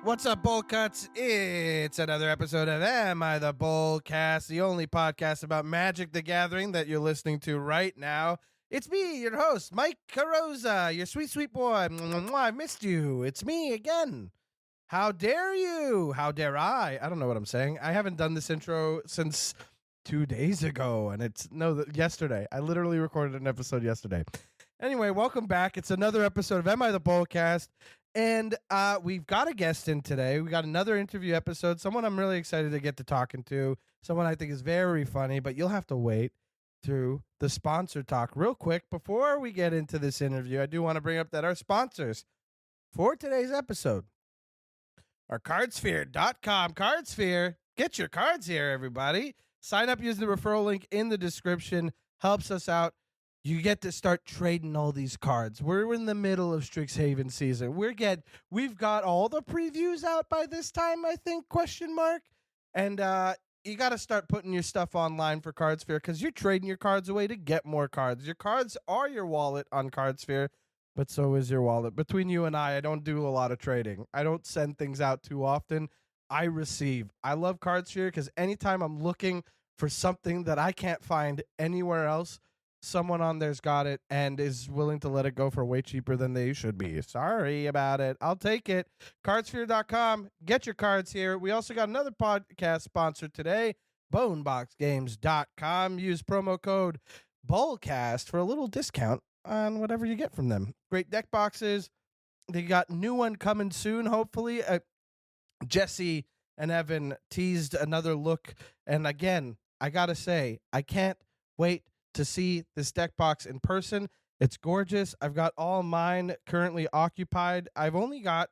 What's up, Bolcuts? It's another episode of Am I the Bolcast, the only podcast about Magic the Gathering that you're listening to right now. It's me, your host, Mike Carosa, your sweet, sweet boy. Mwah, I missed you. It's me again. How dare you? How dare I? I don't know what I'm saying. I haven't done this intro since 2 days ago, and yesterday. I literally recorded an episode yesterday. Anyway, welcome back. It's another episode of Am I the Bolcast? And we've got a guest in today. We got another interview episode. Someone I'm really excited to get to talking to. Someone I think is very funny, but you'll have to wait through the sponsor talk real quick. Before we get into this interview, I do want to bring up that our sponsors for today's episode are CardSphere.com. CardSphere, get your cards here, everybody. Sign up using the referral link in the description. Helps us out. You get to start trading all these cards. We're in the middle of Strixhaven season. We've got all the previews out by this time, I think, ? And you got to start putting your stuff online for CardSphere because you're trading your cards away to get more cards. Your cards are your wallet on CardSphere, but so is your wallet. Between you and I don't do a lot of trading. I don't send things out too often. I receive. I love CardSphere because anytime I'm looking for something that I can't find anywhere else, someone on there's got it and is willing to let it go for way cheaper than they should be. Sorry about it. I'll take it. CardSphere.com. Get your cards here. We also got another podcast sponsor today, BoneBoxGames.com. Use promo code BOLCAST for a little discount on whatever you get from them. Great deck boxes. They got new one coming soon, hopefully. Jesse and Evan teased another look. And again, I got to say, I can't wait to see this deck box in person. It's gorgeous. I've got all mine currently occupied. I've only got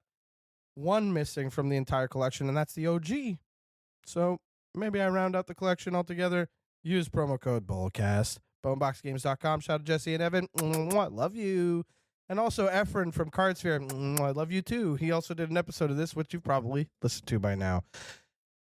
one missing from the entire collection, and that's the OG. So maybe I round out the collection altogether. Use promo code BOLCAST. BoneBoxGames.com. Shout out to Jesse and Evan. I love you. And also Efren from CardSphere. I love you too. He also did an episode of this, which you've probably listened to by now.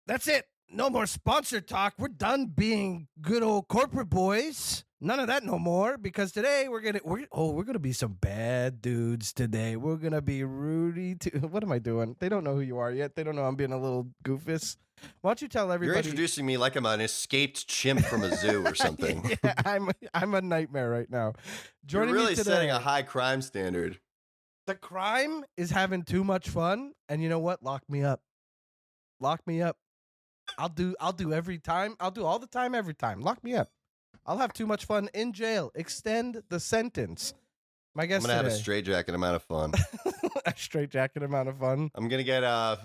That's it. No more sponsor talk. We're done being good old corporate boys. None of that no more, because today we're gonna be some bad dudes today. We're gonna be Rudy. What am I doing? They don't know who you are yet. They don't know I'm being a little goofus. Why don't you tell everybody? You're introducing me like I'm an escaped chimp from a zoo or something. Yeah, I'm a nightmare right now. You're really setting a high crime standard. The crime is having too much fun, and you know what? Lock me up. Lock me up. I'll do every time. I'll do all the time, every time. Lock me up. I'll have too much fun in jail. Extend the sentence. My guest I'm going to have a straitjacket amount of fun. A straitjacket amount of fun? I'm going to get a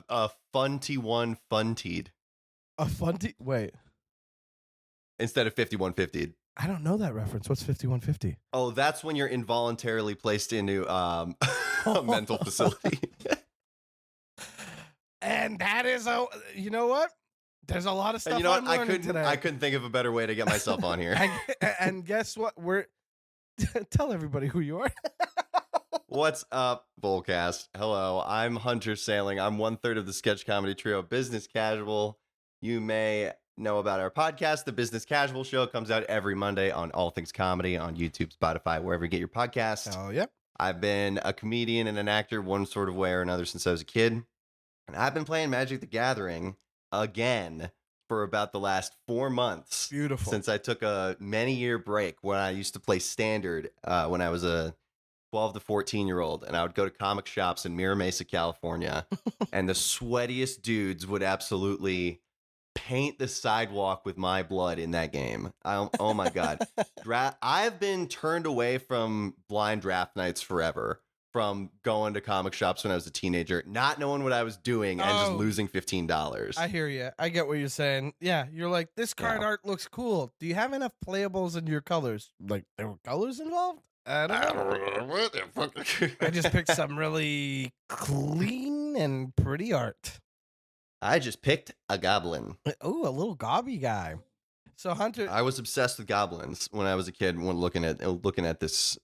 Funty1 Funtied. A Funty? Wait. Instead of 5150'd. I don't know that reference. What's 5150? Oh, that's when you're involuntarily placed into a mental facility. And that is you know what? There's a lot of stuff I'm learning today. I couldn't think of a better way to get myself on here. and guess what? Tell everybody who you are. What's up, Bolcast? Hello, I'm Hunter Sailing. I'm 1/3 of the sketch comedy trio Business Casual. You may know about our podcast, The Business Casual Show. It comes out every Monday on All Things Comedy on YouTube, Spotify, wherever you get your podcast. Oh, yep. I've been a comedian and an actor one sort of way or another since I was a kid. And I've been playing Magic the Gathering again for about the last 4 months. Beautiful. Since I took a many-year break when I used to play Standard when I was a 12 to 14-year-old, and I would go to comic shops in Mira Mesa, California, and the sweatiest dudes would absolutely paint the sidewalk with my blood in that game. Oh my God. I've been turned away from blind draft nights forever. From going to comic shops when I was a teenager, not knowing what I was doing, and just losing $15. I hear you. I get what you're saying. Yeah, you're like, this card art looks cool. Do you have enough playables in your colors? Like, there were colors involved? I don't know. What the fuck? I just picked some really clean and pretty art. I just picked a goblin. Oh, a little gobby guy. So Hunter, I was obsessed with goblins when I was a kid. When looking at this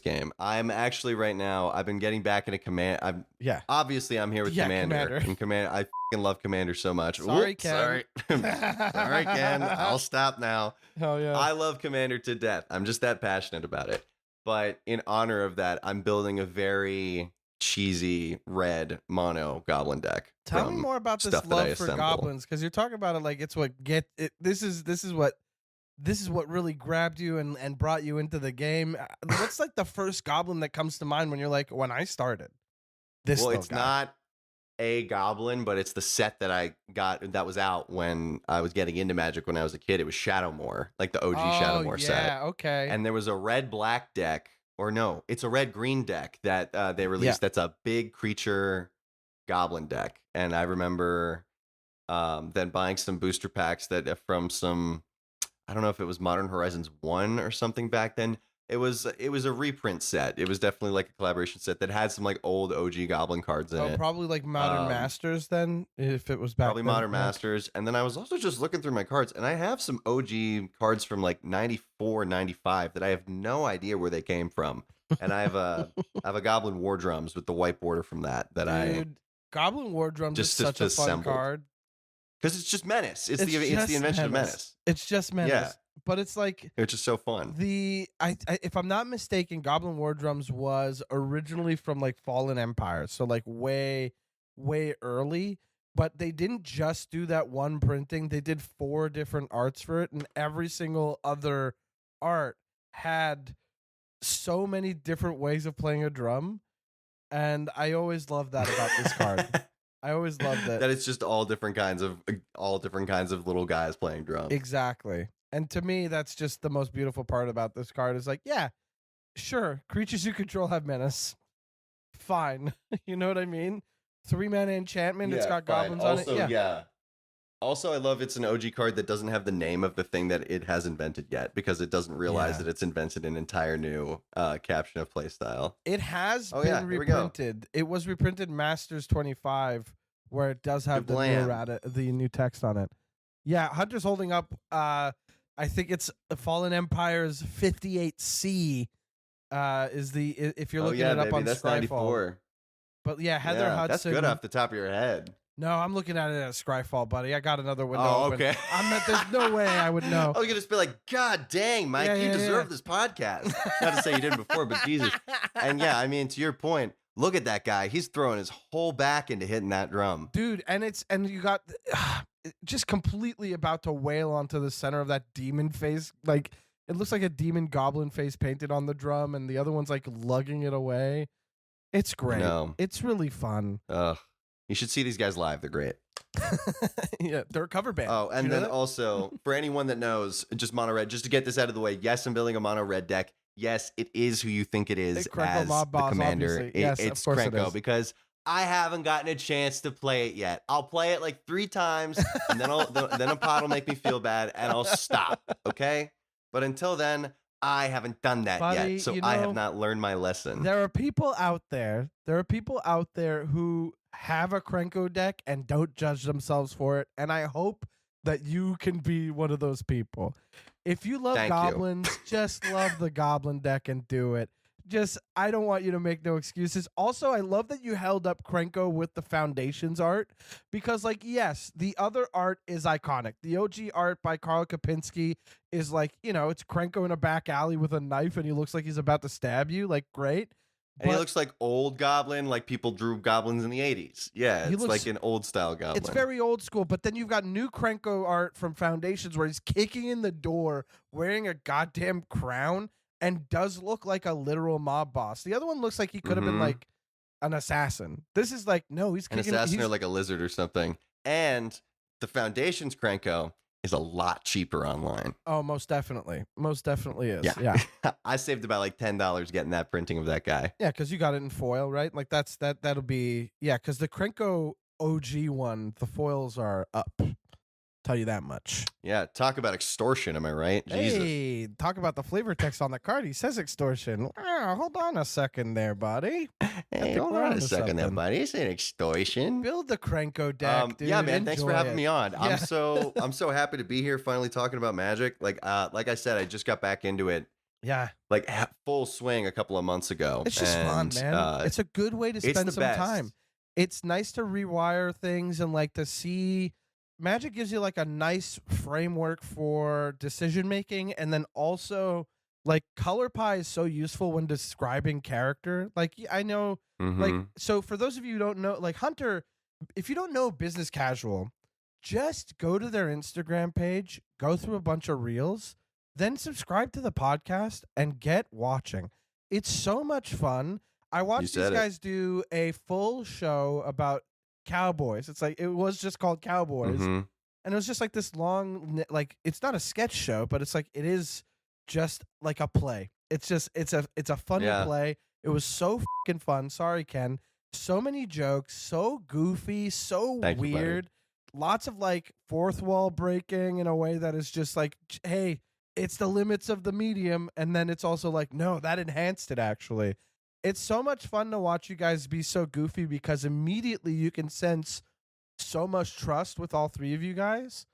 game, I'm actually right now. I've been getting back into command. Obviously I'm here with Commander. And Commander, I fucking love Commander so much. Sorry, Ken. Sorry, sorry, Ken. I'll stop now. Hell yeah. I love Commander to death. I'm just that passionate about it. But in honor of that, I'm building a very cheesy red mono goblin deck. Tell me more about this love for goblins, because you're talking about it like it's what get it. This is what really grabbed you and brought you into the game. What's like the first goblin that comes to mind when you're like, when I started? Well, it's not a goblin, but it's the set that I got that was out when I was getting into Magic when I was a kid. It was Shadowmoor, like the OG Shadowmoor set. Yeah, okay. And there was a red-black deck, or no, it's a red-green deck that they released. That's a big creature goblin deck. And I remember then buying some booster packs that from some, I don't know if it was Modern Horizons 1 or something back then. It was a reprint set. It was definitely like a collaboration set that had some like old OG Goblin cards in it. Probably like Modern Masters then, if it was back probably then. Modern Masters. And then I was also just looking through my cards, and I have some OG cards from like 94, 95 that I have no idea where they came from. And I have a Goblin War Drums with the white border from that Goblin War Drums is such a fun card. Because it's just menace. It's the invention of menace. It's just menace. Yeah. But it's like it's just so fun. If I'm not mistaken, Goblin War Drums was originally from like Fallen Empire, so like way early. But they didn't just do that one printing; they did 4 different arts for it, and every single other art had so many different ways of playing a drum. And I always loved that about this card. I always loved it. That it's just all different kinds of little guys playing drums. Exactly. And to me, that's just the most beautiful part about this card is like, yeah, sure, creatures you control have menace. Fine. You know what I mean? 3-mana enchantment, it's got goblins on it. Yeah. Also, I love it's an OG card that doesn't have the name of the thing that it has invented yet, because it doesn't realize that it's invented an entire new caption of playstyle. It has been reprinted. It was reprinted Masters 25, where it does have the new text on it. Yeah, Hunter's holding up I think it's the Fallen Empire's 58C is if you're looking it up on that's Scryfall. 94. But yeah, Heather Hudson. That's good off the top of your head. No, I'm looking at it at Scryfall, buddy. I got another window open. Okay. There's no way I would know. I was going to be like, God dang, Mike, you deserve this podcast. Not to say you didn't before, but Jesus. And yeah, I mean, to your point, look at that guy. He's throwing his whole back into hitting that drum. Dude, and you got just completely about to wail onto the center of that demon face. Like, it looks like a demon goblin face painted on the drum, and the other one's like lugging it away. It's great. No. It's really fun. You should see these guys live. They're great. Yeah, they're a cover band. Oh, and then also, for anyone that knows, just mono red, just to get this out of the way, yes, I'm building a mono red deck. Yes, it is who you think it is as the commander. Yes, it's of course Krenko, because I haven't gotten a chance to play it yet. I'll play it like 3 times, and then then a pot will make me feel bad, and I'll stop, okay? But until then, I haven't done that yet, so I have not learned my lesson. There are people out there who have a Krenko deck and don't judge themselves for it, and I hope that you can be one of those people. If you love goblins, just love the goblin deck and do it. I don't want you to make no excuses. Also, I love that you held up Krenko with the Foundations art, because, like, yes, the other art is iconic. The OG art by Karl Kapinski is like, it's Krenko in a back alley with a knife, and he looks like he's about to stab you. Like, great. And he looks like old goblin, like people drew goblins in the 80s. Yeah, it's like an old style goblin. It's very old school, but then you've got new Krenko art from Foundations where he's kicking in the door wearing a goddamn crown and does look like a literal mob boss. The other one looks like he could have been like an assassin. This is like, no, he's kicking... An assassin or like a lizard or something. And the Foundations Krenko is a lot cheaper online. Oh, most definitely. Most definitely is. Yeah. I saved about like $10 getting that printing of that guy. Yeah, because you got it in foil, right? Like that'll be... Yeah, because the Krenko OG one, the foils are up. Tell you that much. Yeah, talk about extortion, am I right? Hey, Jesus. Talk about the flavor text on the card. He says extortion. Hold on a second there, buddy. Hey, hold on a second there, buddy. It's an extortion. Build the Krenko deck, dude. Yeah, man. Thanks for having me on. Yeah. I'm so happy to be here finally talking about Magic. Like I said, I just got back into it. Yeah. Like full swing a couple of months ago. It's just fun, man. It's a good way to spend some time. It's nice to rewire things and like to see... Magic gives you like a nice framework for decision making, and then also like color pie is so useful when describing character. Like I know Like, Mm-hmm. so for those of you who don't know, like Hunter, if you don't know Business Casual, just go to their Instagram page, go through a bunch of reels, then subscribe to the podcast and get watching. It's so much fun. I watched these said it. guys do a full show about cowboys. It's like, it was just called Cowboys. Mm-hmm. And it was just like this long, like, it's not a sketch show, but it's like, it is just like a play. It's just, it's a funny Yeah. play. It was so fucking fun. Sorry, Ken. So many jokes, so goofy, so Thank you, buddy. weird. Lots of like fourth wall breaking in a way that is just like, hey, it's the limits of the medium. And then it's also like, no, that enhanced it actually. It's so much fun to watch you guys be so goofy because immediately you can sense so much trust with all three of you guys.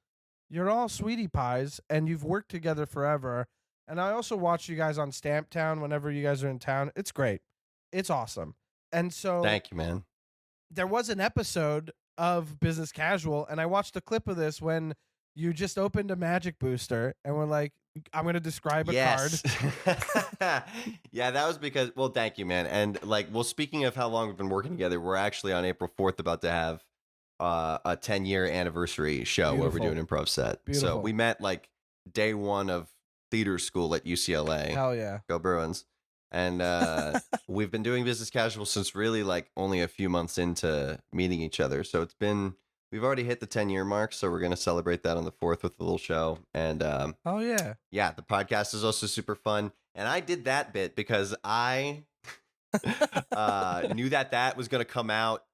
You're all sweetie pies and you've worked together forever. And I also watch you guys on Stamp Town whenever you guys are in town. It's great. It's awesome. And so Thank you, man. there was an episode of Business Casual, and I watched a clip of this when you just opened a magic booster and were like, I'm going to describe a card. Yeah, that was because, well, thank you, man. And like, well, speaking of how long we've been working together, we're actually on April 4th about to have a 10-year anniversary show where we do an improv set. Beautiful. So we met like day one of theater school at UCLA. Hell yeah. Go Bruins. And we've been doing Business Casual since really like only a few months into meeting each other. So we've already hit the 10-year mark. So we're going to celebrate that on the 4th with a little show. And oh yeah. Yeah, the podcast is also super fun. And I did that bit because I knew that was going to come out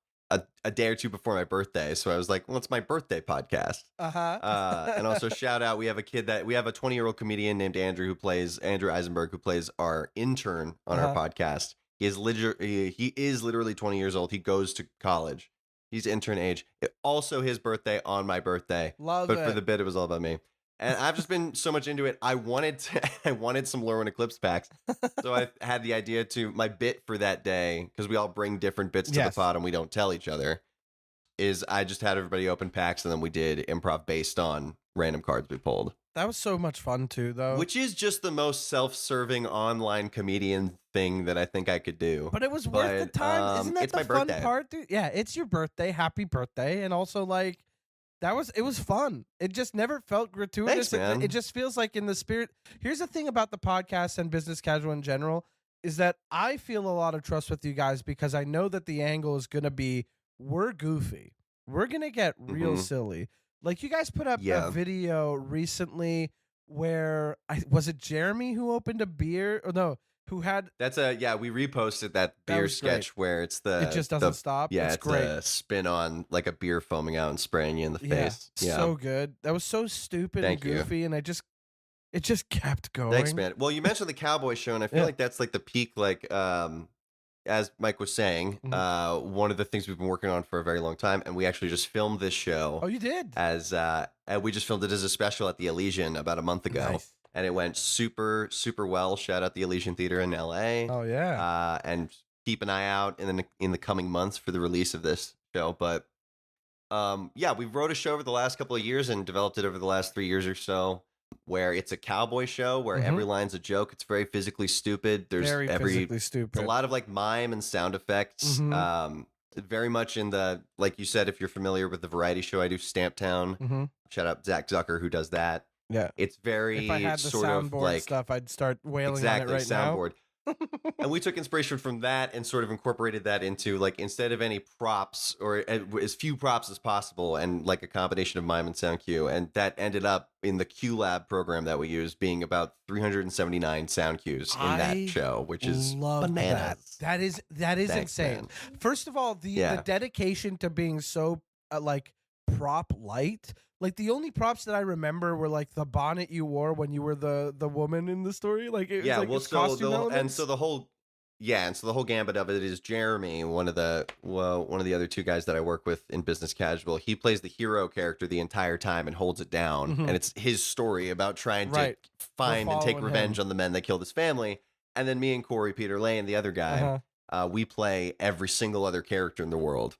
a day or two before my birthday. So I was like, well, it's my birthday podcast. And also shout out, we have a 20-year-old comedian named Andrew Eisenberg, who plays our intern on our podcast. He is literally 20 years old. He goes to college. He's intern age. Also his birthday on my birthday. Love but it. for the bit, it was all about me. And I've just been so much into it. I wanted some Lorwyn Eclipse packs. So I had the idea to, my bit for that day, because we all bring different bits to the pod and we don't tell each other, is I just had everybody open packs and then we did improv based on random cards we pulled. That was so much fun too, though. Which is just the most self-serving online comedian thing that I think I could do. But it was worth the time. Isn't that it's the my fun birthday. part, dude? Yeah, it's your birthday. Happy birthday. And also like, it was fun. It just never felt gratuitous. Thanks, man. It just feels like in the spirit. Here's the thing about the podcast and Business Casual in general is that I feel a lot of trust with you guys because I know that the angle is going to be, we're goofy. We're going to get real silly. Like you guys put up a video recently where was it Jeremy who opened a beer? Or no, who had we reposted that beer sketch where it's it just doesn't stop. Yeah, it's great. A spin on like a beer foaming out and spraying you in the face. Yeah, so good. That was so stupid and goofy, and it just kept going. Thanks, man. Well, you mentioned the cowboy show, and I feel like that's like the peak, like as Mike was saying, one of the things we've been working on for a very long time, and we actually just filmed this show. Oh, you did? As we just filmed it as a special at the Elysian about a month ago. Nice. And it went super, super well. Shout out the Elysian Theater in LA. Oh yeah. And keep an eye out in the coming months for the release of this show. But we wrote a show over the last couple of years and developed it over the last 3 years or so, where it's a cowboy show where every line's a joke. It's very physically stupid. There's physically stupid. It's a lot of like mime and sound effects. Very much in the, like you said, if you're familiar with the variety show I do, Stamp Town. Shout out Zach Zucker who does that. Yeah, it's very if I had the sort of soundboard like stuff, I'd start wailing on it right soundboard. now. And we took inspiration from that and sort of incorporated that into like, instead of any props or as few props as possible, and like a combination of mime and sound cue, and that ended up in the Q Lab program that we use being about 379 sound cues in that show, which is bananas. That is Thanks, insane. Man. First of all, the dedication to being so like prop light. Like the only props that I remember were like the bonnet you wore when you were the woman in the story. Like it was like its costume elements. So the whole gambit of it is Jeremy, one of the other two guys that I work with in Business Casual. He plays the hero character the entire time and holds it down, and it's his story about trying to find and take revenge on the men that killed his family. And then me and Corey Peter Lane, the other guy, we play every single other character in the world.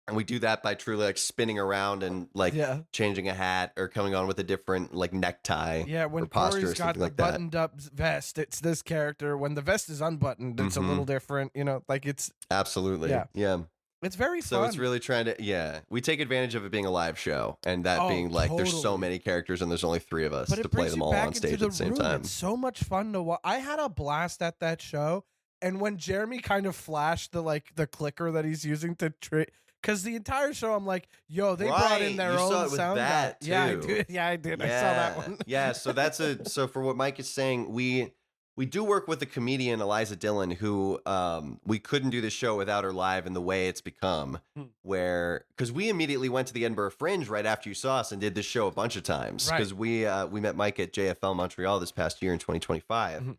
And we do that by truly like spinning around and like Yeah. changing a hat or coming on with a different like necktie. Yeah, when or posture Corey's or got something the like that. buttoned up vest, it's this character. When the vest is unbuttoned, it's a little different, like it's Absolutely. Yeah. Yeah. it's very So fun. it's really trying to, we take advantage of it being a live show and that being like, there's so totally. many characters and there's only 3 of us But to it play brings them you all back on stage into at the same room. time. It's so much fun to watch. I had a blast at that show, and when Jeremy kind of flashed the clicker that he's using to because the entire show I'm like, yo, they brought in their You own saw it with sound that, guy. Yeah, I too. did. Yeah, I did. I saw that one. Yeah, so for what Mike is saying, we do work with the comedian Eliza Dillon, who we couldn't do the show without her live in the way it's become, because we immediately went to the Edinburgh Fringe right after you saw us and did this show a bunch of times, Right. because we met Mike at JFL Montreal this past year in 2025,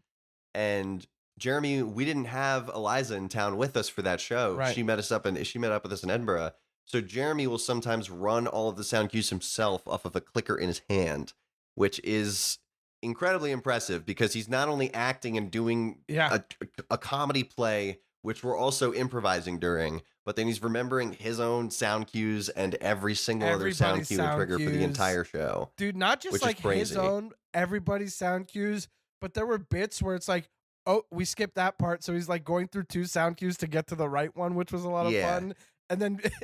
and Jeremy, we didn't have Eliza in town with us for that show. Right. She met up with us in Edinburgh. So Jeremy will sometimes run all of the sound cues himself off of a clicker in his hand, which is incredibly impressive because he's not only acting and doing a comedy play, which we're also improvising during, but then he's remembering his own sound cues and every single other sound cue and trigger for the entire show. Dude, not just like his own, everybody's sound cues, but there were bits where it's like, oh, we skipped that part. So he's like going through 2 sound cues to get to the right one, which was a lot of fun. And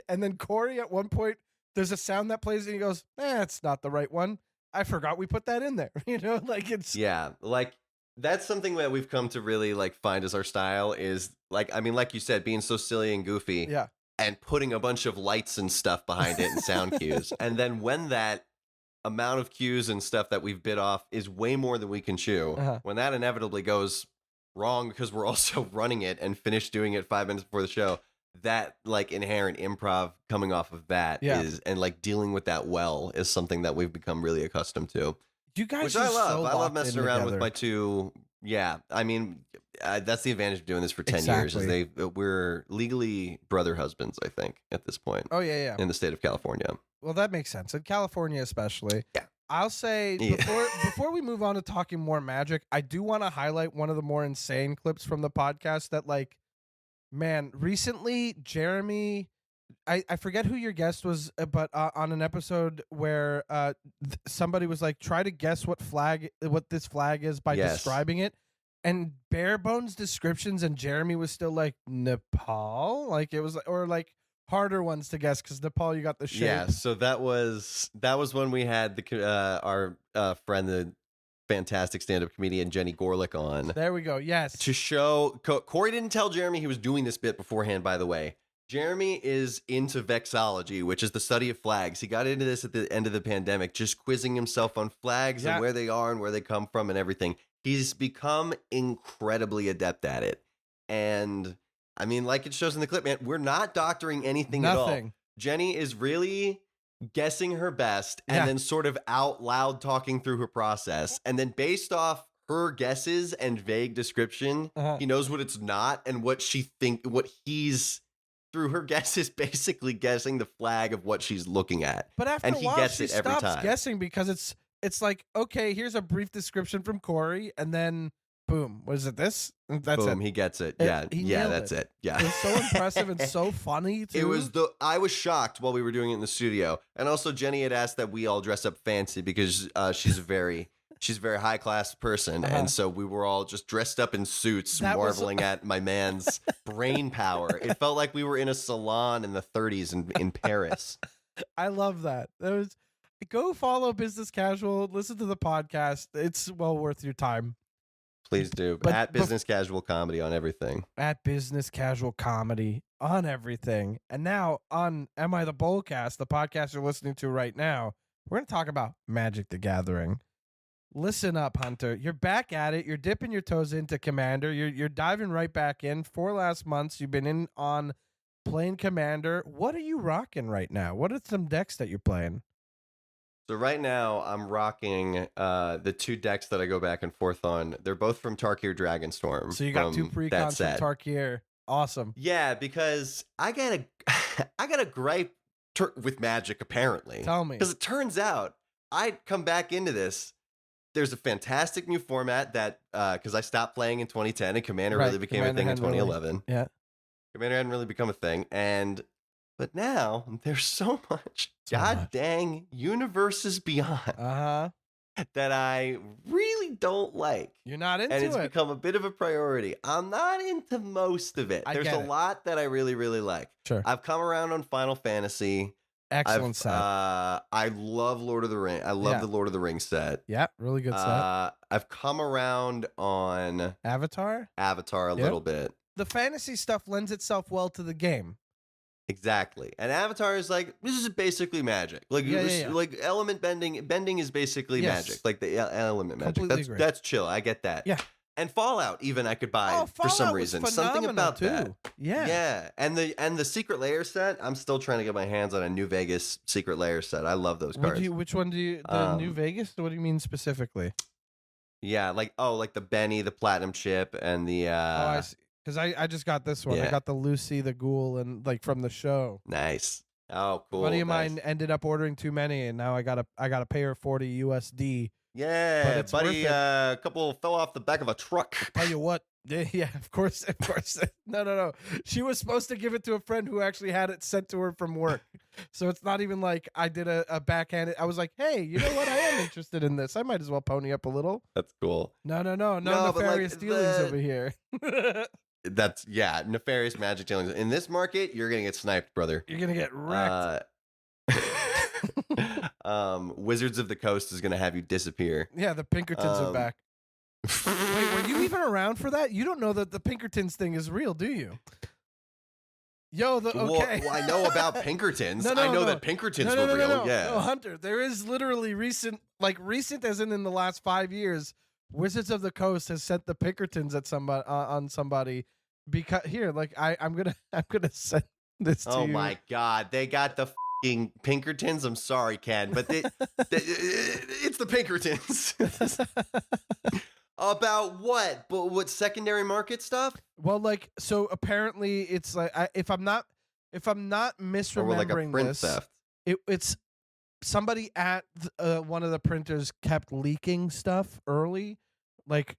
then Corey at one point, there's a sound that plays and he goes, it's not the right one. I forgot we put that in there. Like it's like that's something that we've come to really like find as our style is like, I mean, like you said, being so silly and goofy and putting a bunch of lights and stuff behind it and sound cues. And then when that amount of cues and stuff that we've bit off is way more than we can chew, when that inevitably goes wrong because we're also running it and finished doing it 5 minutes before the show, that like inherent improv coming off of that is, and like dealing with that well, is something that we've become really accustomed to. You guys, which I love. So I love messing around together with my 2. Yeah, I mean, that's the advantage of doing this for 10 years. Is we're legally brother husbands, I think, at this point. Oh yeah, in the state of California. Well, that makes sense. In California, especially. Yeah. I'll say before we move on to talking more magic, I do want to highlight one of the more insane clips from the podcast that, like, man, recently Jeremy, I forget who your guest was, but on an episode where somebody was like, try to guess what this flag is by describing it, and bare bones descriptions, and Jeremy was still like Nepal, like it was, or like harder ones to guess because Nepal, you got the shape. Yeah, so that was when we had our friend, the fantastic stand-up comedian Jenny Gorlick on. There we go. Yes. To show, Corey didn't tell Jeremy he was doing this bit beforehand, by the way. Jeremy is into vexology, which is the study of flags. He got into this at the end of the pandemic, just quizzing himself on flags and where they are and where they come from and everything. He's become incredibly adept at it. And I mean, like it shows in the clip, man, we're not doctoring anything at all. Jenny is really guessing her best and then sort of out loud talking through her process. And then based off her guesses and vague description, he knows what it's not and what he's through her guesses basically guessing the flag of what she's looking at. But after and a he while, gets she it every stops time. guessing because it's like, okay, here's a brief description from Corey, and then boom, was it this? That's boom, it. He gets it. He Yeah, nailed that's it. Yeah. It was so impressive and so funny too. I was shocked while we were doing it in the studio. And also Jenny had asked that we all dress up fancy because she's a very high class person. And so we were all just dressed up in suits, marveling at my man's brain power. It felt like we were in a salon in the 30s in Paris. I love that. Go follow Business Casual, listen to the podcast. It's well worth your time. Please do. At Business Casual Comedy on everything. At Business Casual Comedy on everything. And now on Am I the Bolcast, the podcast you're listening to right now, we're going to talk about Magic the Gathering. Listen up, Hunter. You're back at it. You're dipping your toes into Commander. You're diving right back in. 4 last months, you've been in on playing Commander. What are you rocking right now? What are some decks that you're playing? So right now I'm rocking the 2 decks that I go back and forth on. They're both from Tarkir Dragonstorm. So you got 2 precons from Tarkir. Awesome. Yeah, because I got a gripe with Magic apparently. Tell me. Because it turns out I come back into this. There's a fantastic new format that because I stopped playing in 2010 and Commander really became a thing in 2011. Yeah. Commander hadn't really become a thing, and But now there's so much So god much. dang universes beyond that I really don't like. You're not And it's into it. become a bit of a priority. I'm not into most of it. I There's get a it. lot that I really, really like. Sure. I've come around on Final Fantasy. Excellent set. I love Lord of the Rings. I love Yeah. the Lord of the Rings set. Yeah, really good set. I've come around on Avatar? Avatar a Yep. little bit. The fantasy stuff lends itself well to the game. Exactly. And Avatar is like, this is basically magic. Like, Yeah. like element bending. Bending is basically Yes. magic. Like the element magic. Completely agree. That's chill. I get that. Yeah. And Fallout even I could buy for some Fallout reason. was Something phenomenal, about that. too. Yeah. Yeah. And the Secret Layer set, I'm still trying to get my hands on a New Vegas Secret Layer set. I love those cards. Which one do you, the New Vegas? What do you mean specifically? Yeah, like the Benny, the Platinum Chip, and the I see. Because I just got this one. Yeah. I got the Lucy, the Ghoul, and like from the show. Nice. Oh, cool. A buddy of nice. mine ended up ordering too many, and now I gotta pay her $40 USD. Yeah, But it's buddy. worth it. A couple fell off the back of a truck. Tell you what. Yeah, of course. No. She was supposed to give it to a friend who actually had it sent to her from work. So it's not even like I did a backhanded. I was like, hey, you know what? I am interested in this. I might as well pony up a little. That's cool. No, No, but, like, nefarious dealings over here. That's nefarious magic dealings. In this market, you're gonna get sniped, brother. You're gonna get wrecked. Wizards of the Coast is gonna have you disappear. Yeah, the Pinkertons are back. Wait, were you even around for that? You don't know that the Pinkertons thing is real, do you? Yo, okay. Well, I know about Pinkertons. No, I know that Pinkertons were real. Yeah. No, Hunter, there is literally recent as in the last 5 years, Wizards of the Coast has sent the Pinkertons at somebody on somebody because here, like I'm gonna send this to you. Oh my God, they got the f***ing Pinkertons. I'm sorry, Ken, but it's the Pinkertons. About what? But what secondary market stuff? Well, like so apparently it's like if I'm not misremembering or like a print this, theft. It's somebody at one of the printers kept leaking stuff early, like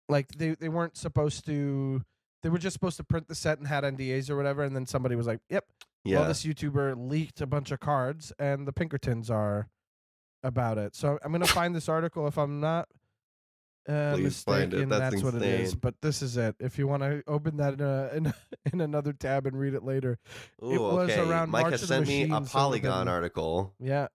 like they weren't supposed to. They were just supposed to print the set and had NDAs or whatever, and then somebody was like, "Yep, Yeah. well, this YouTuber leaked a bunch of cards, and the Pinkertons are about it." So I'm gonna find this article if I'm not Please find it. mistaken. That's That's what it is. insane. But this is it. If you want to open that in another tab and read it later, Ooh, it was okay. around Micah March of the sent me a Machine, so it would've Polygon been- article. yeah,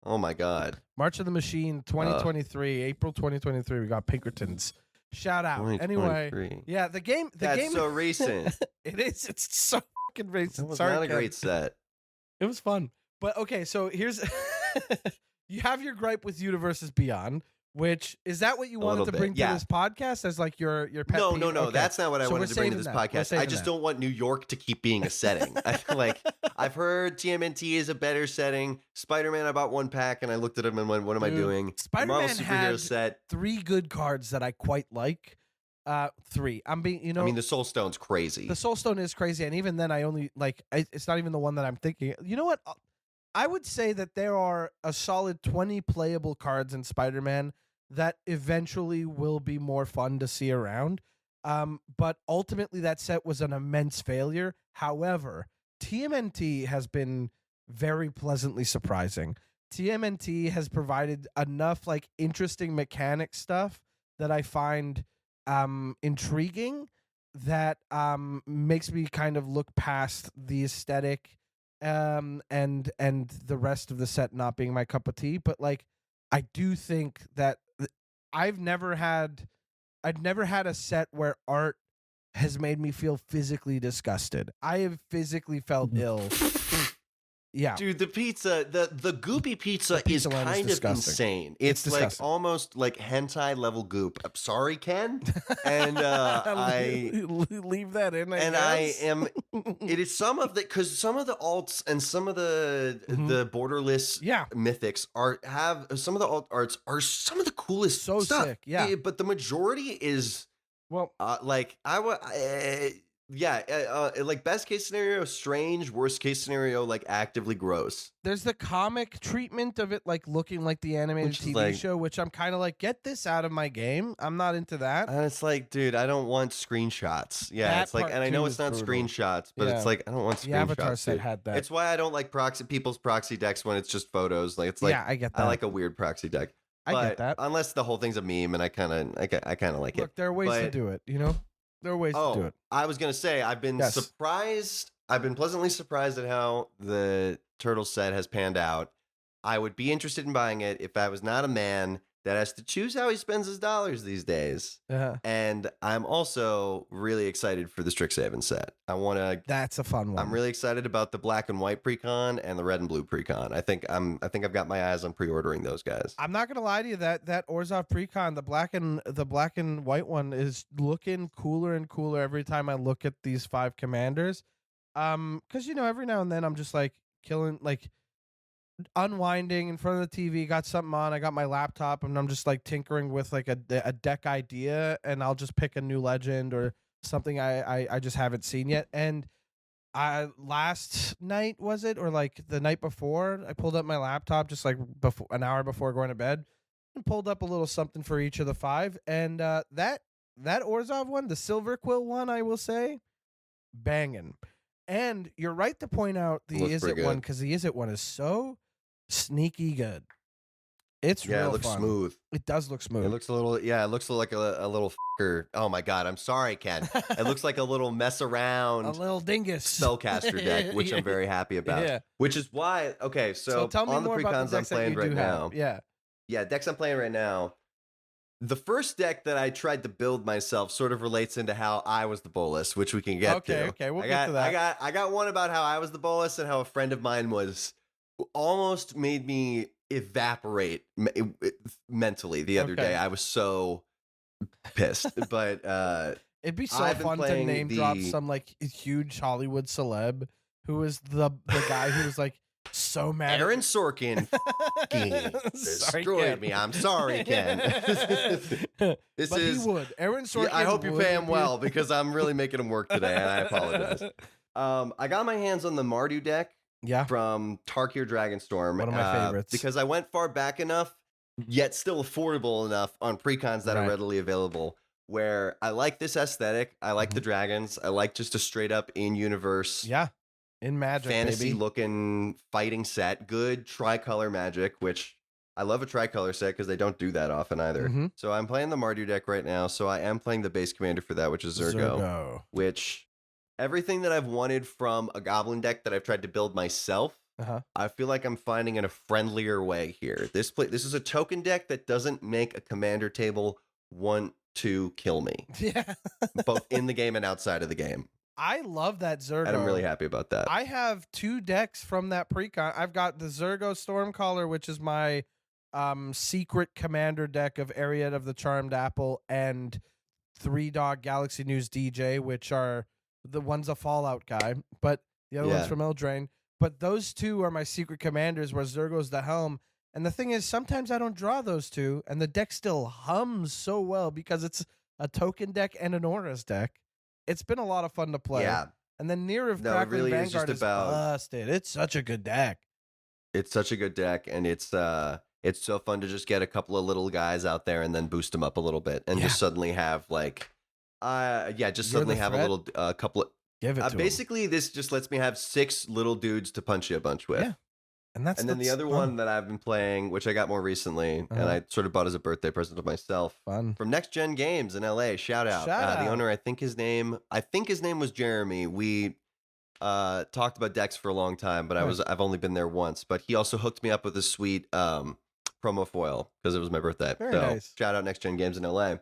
Oh my God. March of the Machine, 2023, April 2023. We got Pinkertons. Shout out. Anyway, 2023. yeah, the game. That's so recent. It is. It's so fucking That recent. was Sorry, not a Ken. great set. It was fun. But okay, so here's you have your gripe with Universes Beyond, which is that what you wanted little to bit, bring to yeah. this podcast as like your pet No, peeve? no. Okay. That's not what I So wanted we're to bring to saving this that. We're podcast. I saving just that. don't want New York to keep being a setting. I've heard TMNT is a better setting. Spider-Man, I bought one pack and I looked at him and went, what am I Dude, doing? The Spider-Man Marvel superhero had set. 3 good cards that I quite like. 3. I'm being, I mean, the Soul Stone's crazy. the Soul Stone is crazy, and even then, I only like it's not even the one that I'm thinking. You know what? I would say that there are a solid 20 playable cards in Spider-Man that eventually will be more fun to see around. But ultimately, that set was an immense failure. However, TMNT has been very pleasantly surprising. TMNT has provided enough like interesting mechanic stuff that I find intriguing that makes me kind of look past the aesthetic and the rest of the set not being my cup of tea. But like I do think that I'd never had a set where art has made me feel physically disgusted. I have physically felt ill. Yeah. Dude, the pizza, the goopy pizza, The pizza is line is kind of disgusting. insane. It's It's like disgusting. almost like hentai level goop. I'm sorry, Ken. And I leave that in. and I am. It is some of the because some of the alts and some of the borderless Yeah. mythics have some of the alt arts are some of the coolest So stuff. sick, yeah. But the majority is Well, like Yeah, like best case scenario, strange. Worst case scenario, like actively gross. There's the comic treatment of it, like looking like the animated Which is TV like- show, which I'm kind of like, get this out of my game. I'm not into that. And it's like, dude, I don't want screenshots. Yeah, That it's like, part and I know too it's is not brutal. screenshots, but Yeah. it's like, I don't want The Avatar screenshots. set Dude. had that. It's why I don't like people's proxy decks when it's just photos. Like, it's like, yeah, I get that. I like a weird proxy deck. I But get that. unless the whole thing's a meme, and I kind of like it. Look, there are ways to But- do it. You know, there are ways to do it. I was gonna say I've been Yes. surprised. I've been pleasantly surprised at how the turtle set has panned out. I would be interested in buying it if I was not a man that has to choose how he spends his dollars these days. And I'm also really excited for the Strixhaven set. That's a fun one. I'm really excited about the black and white precon and the red and blue precon. I think I've got my eyes on pre-ordering those guys. I'm not gonna lie to you, that Orzhov precon, the black and white one, is looking cooler and cooler every time I look at these 5 commanders. Because every now and then I'm just like unwinding in front of the TV, got something on, I got my laptop, and I'm just like tinkering with like a deck idea, and I'll just pick a new legend or something I just haven't seen yet. And last night, was it, or like the night before, I pulled up my laptop just like an hour before going to bed and pulled up a little something for each of the 5, and that Orzhov one, the Silver Quill one, I will say, banging. And you're right to point out the Looks Is pretty It one, good. because the Is It one is so sneaky good. It's Yeah, real it looks fun. smooth. It does look smooth. It looks a little, it looks like a little fucker. Oh my god, I'm sorry, Ken. It looks like a little mess around a little dingus spellcaster deck, which I'm very happy about. Yeah. Which is why, okay, so tell me on the more about precons the I'm decks that playing you right do now. have. Yeah. Decks I'm playing right now. The first deck that I tried to build myself sort of relates into how I was the bolus, which we can get to. Okay, we'll get to that. I got one about how I was the bolus and how a friend of mine almost made me evaporate mentally the other day. I was so pissed. But it'd be so I've been fun to playing name drop some like huge Hollywood celeb who was the guy who was like so mad. Aaron Sorkin Sorry, destroyed Ken. me. I'm sorry, Ken. But He would. Aaron Sorkin. I hope you would pay him be- well because I'm really making him work today, and I apologize. I got my hands on the Mardu deck Yeah. from Tarkir Dragonstorm. One of my favorites. Because I went far back enough, yet still affordable enough on precons that Right. are readily available, where I like this aesthetic. I like the dragons. I like just a straight up in-universe Yeah. In Magic, fantasy baby. looking fighting set. Good tricolor Magic, which I love a tricolor set because they don't do that often either. Mhm. So I'm playing the Mardu deck right now. So I am playing the base commander for that, which is Zurgo. Which everything that I've wanted from a goblin deck that I've tried to build myself, Uh-huh. I feel like I'm finding in a friendlier way here. This is a token deck that doesn't make a commander table want to kill me, Yeah. both in the game and outside of the game. I love that Zurgo. And I'm really happy about that. I have 2 decks from that precon. I've got the Zurgo Stormcaller, which is my secret commander deck of Ariad of the Charmed Apple, and 3 Dog Galaxy News DJ, which are the one's a Fallout guy, but the other one's from Eldraine. But those 2 are my secret commanders, where Zurgo's the helm. And the thing is, sometimes I don't draw those 2, and the deck still hums so well because it's a token deck and an auras deck. It's been a lot of fun to play. Yeah. And then Near of No, it Crackling really is Vanguard just is about- busted. It's such a good deck. It's such a good deck, and it's so fun to just get a couple of little guys out there and then boost them up a little bit, and Yeah. just suddenly have like, just You're suddenly the have threat. a little couple of. Give it to 'em. Basically, this just lets me have 6 little dudes to punch you a bunch with. Yeah. And that's And then the that's other fun. one that I've been playing, which I got more recently, and Uh-huh. I sort of bought as a birthday present to myself, Fun. from Next Gen Games in LA. Shout out. Shout The out. owner, I think his name was Jeremy. We talked about decks for a long time, but Nice. I've only been there once. But he also hooked me up with a sweet promo foil because it was my birthday. Very so nice. shout out Next Gen Games in LA.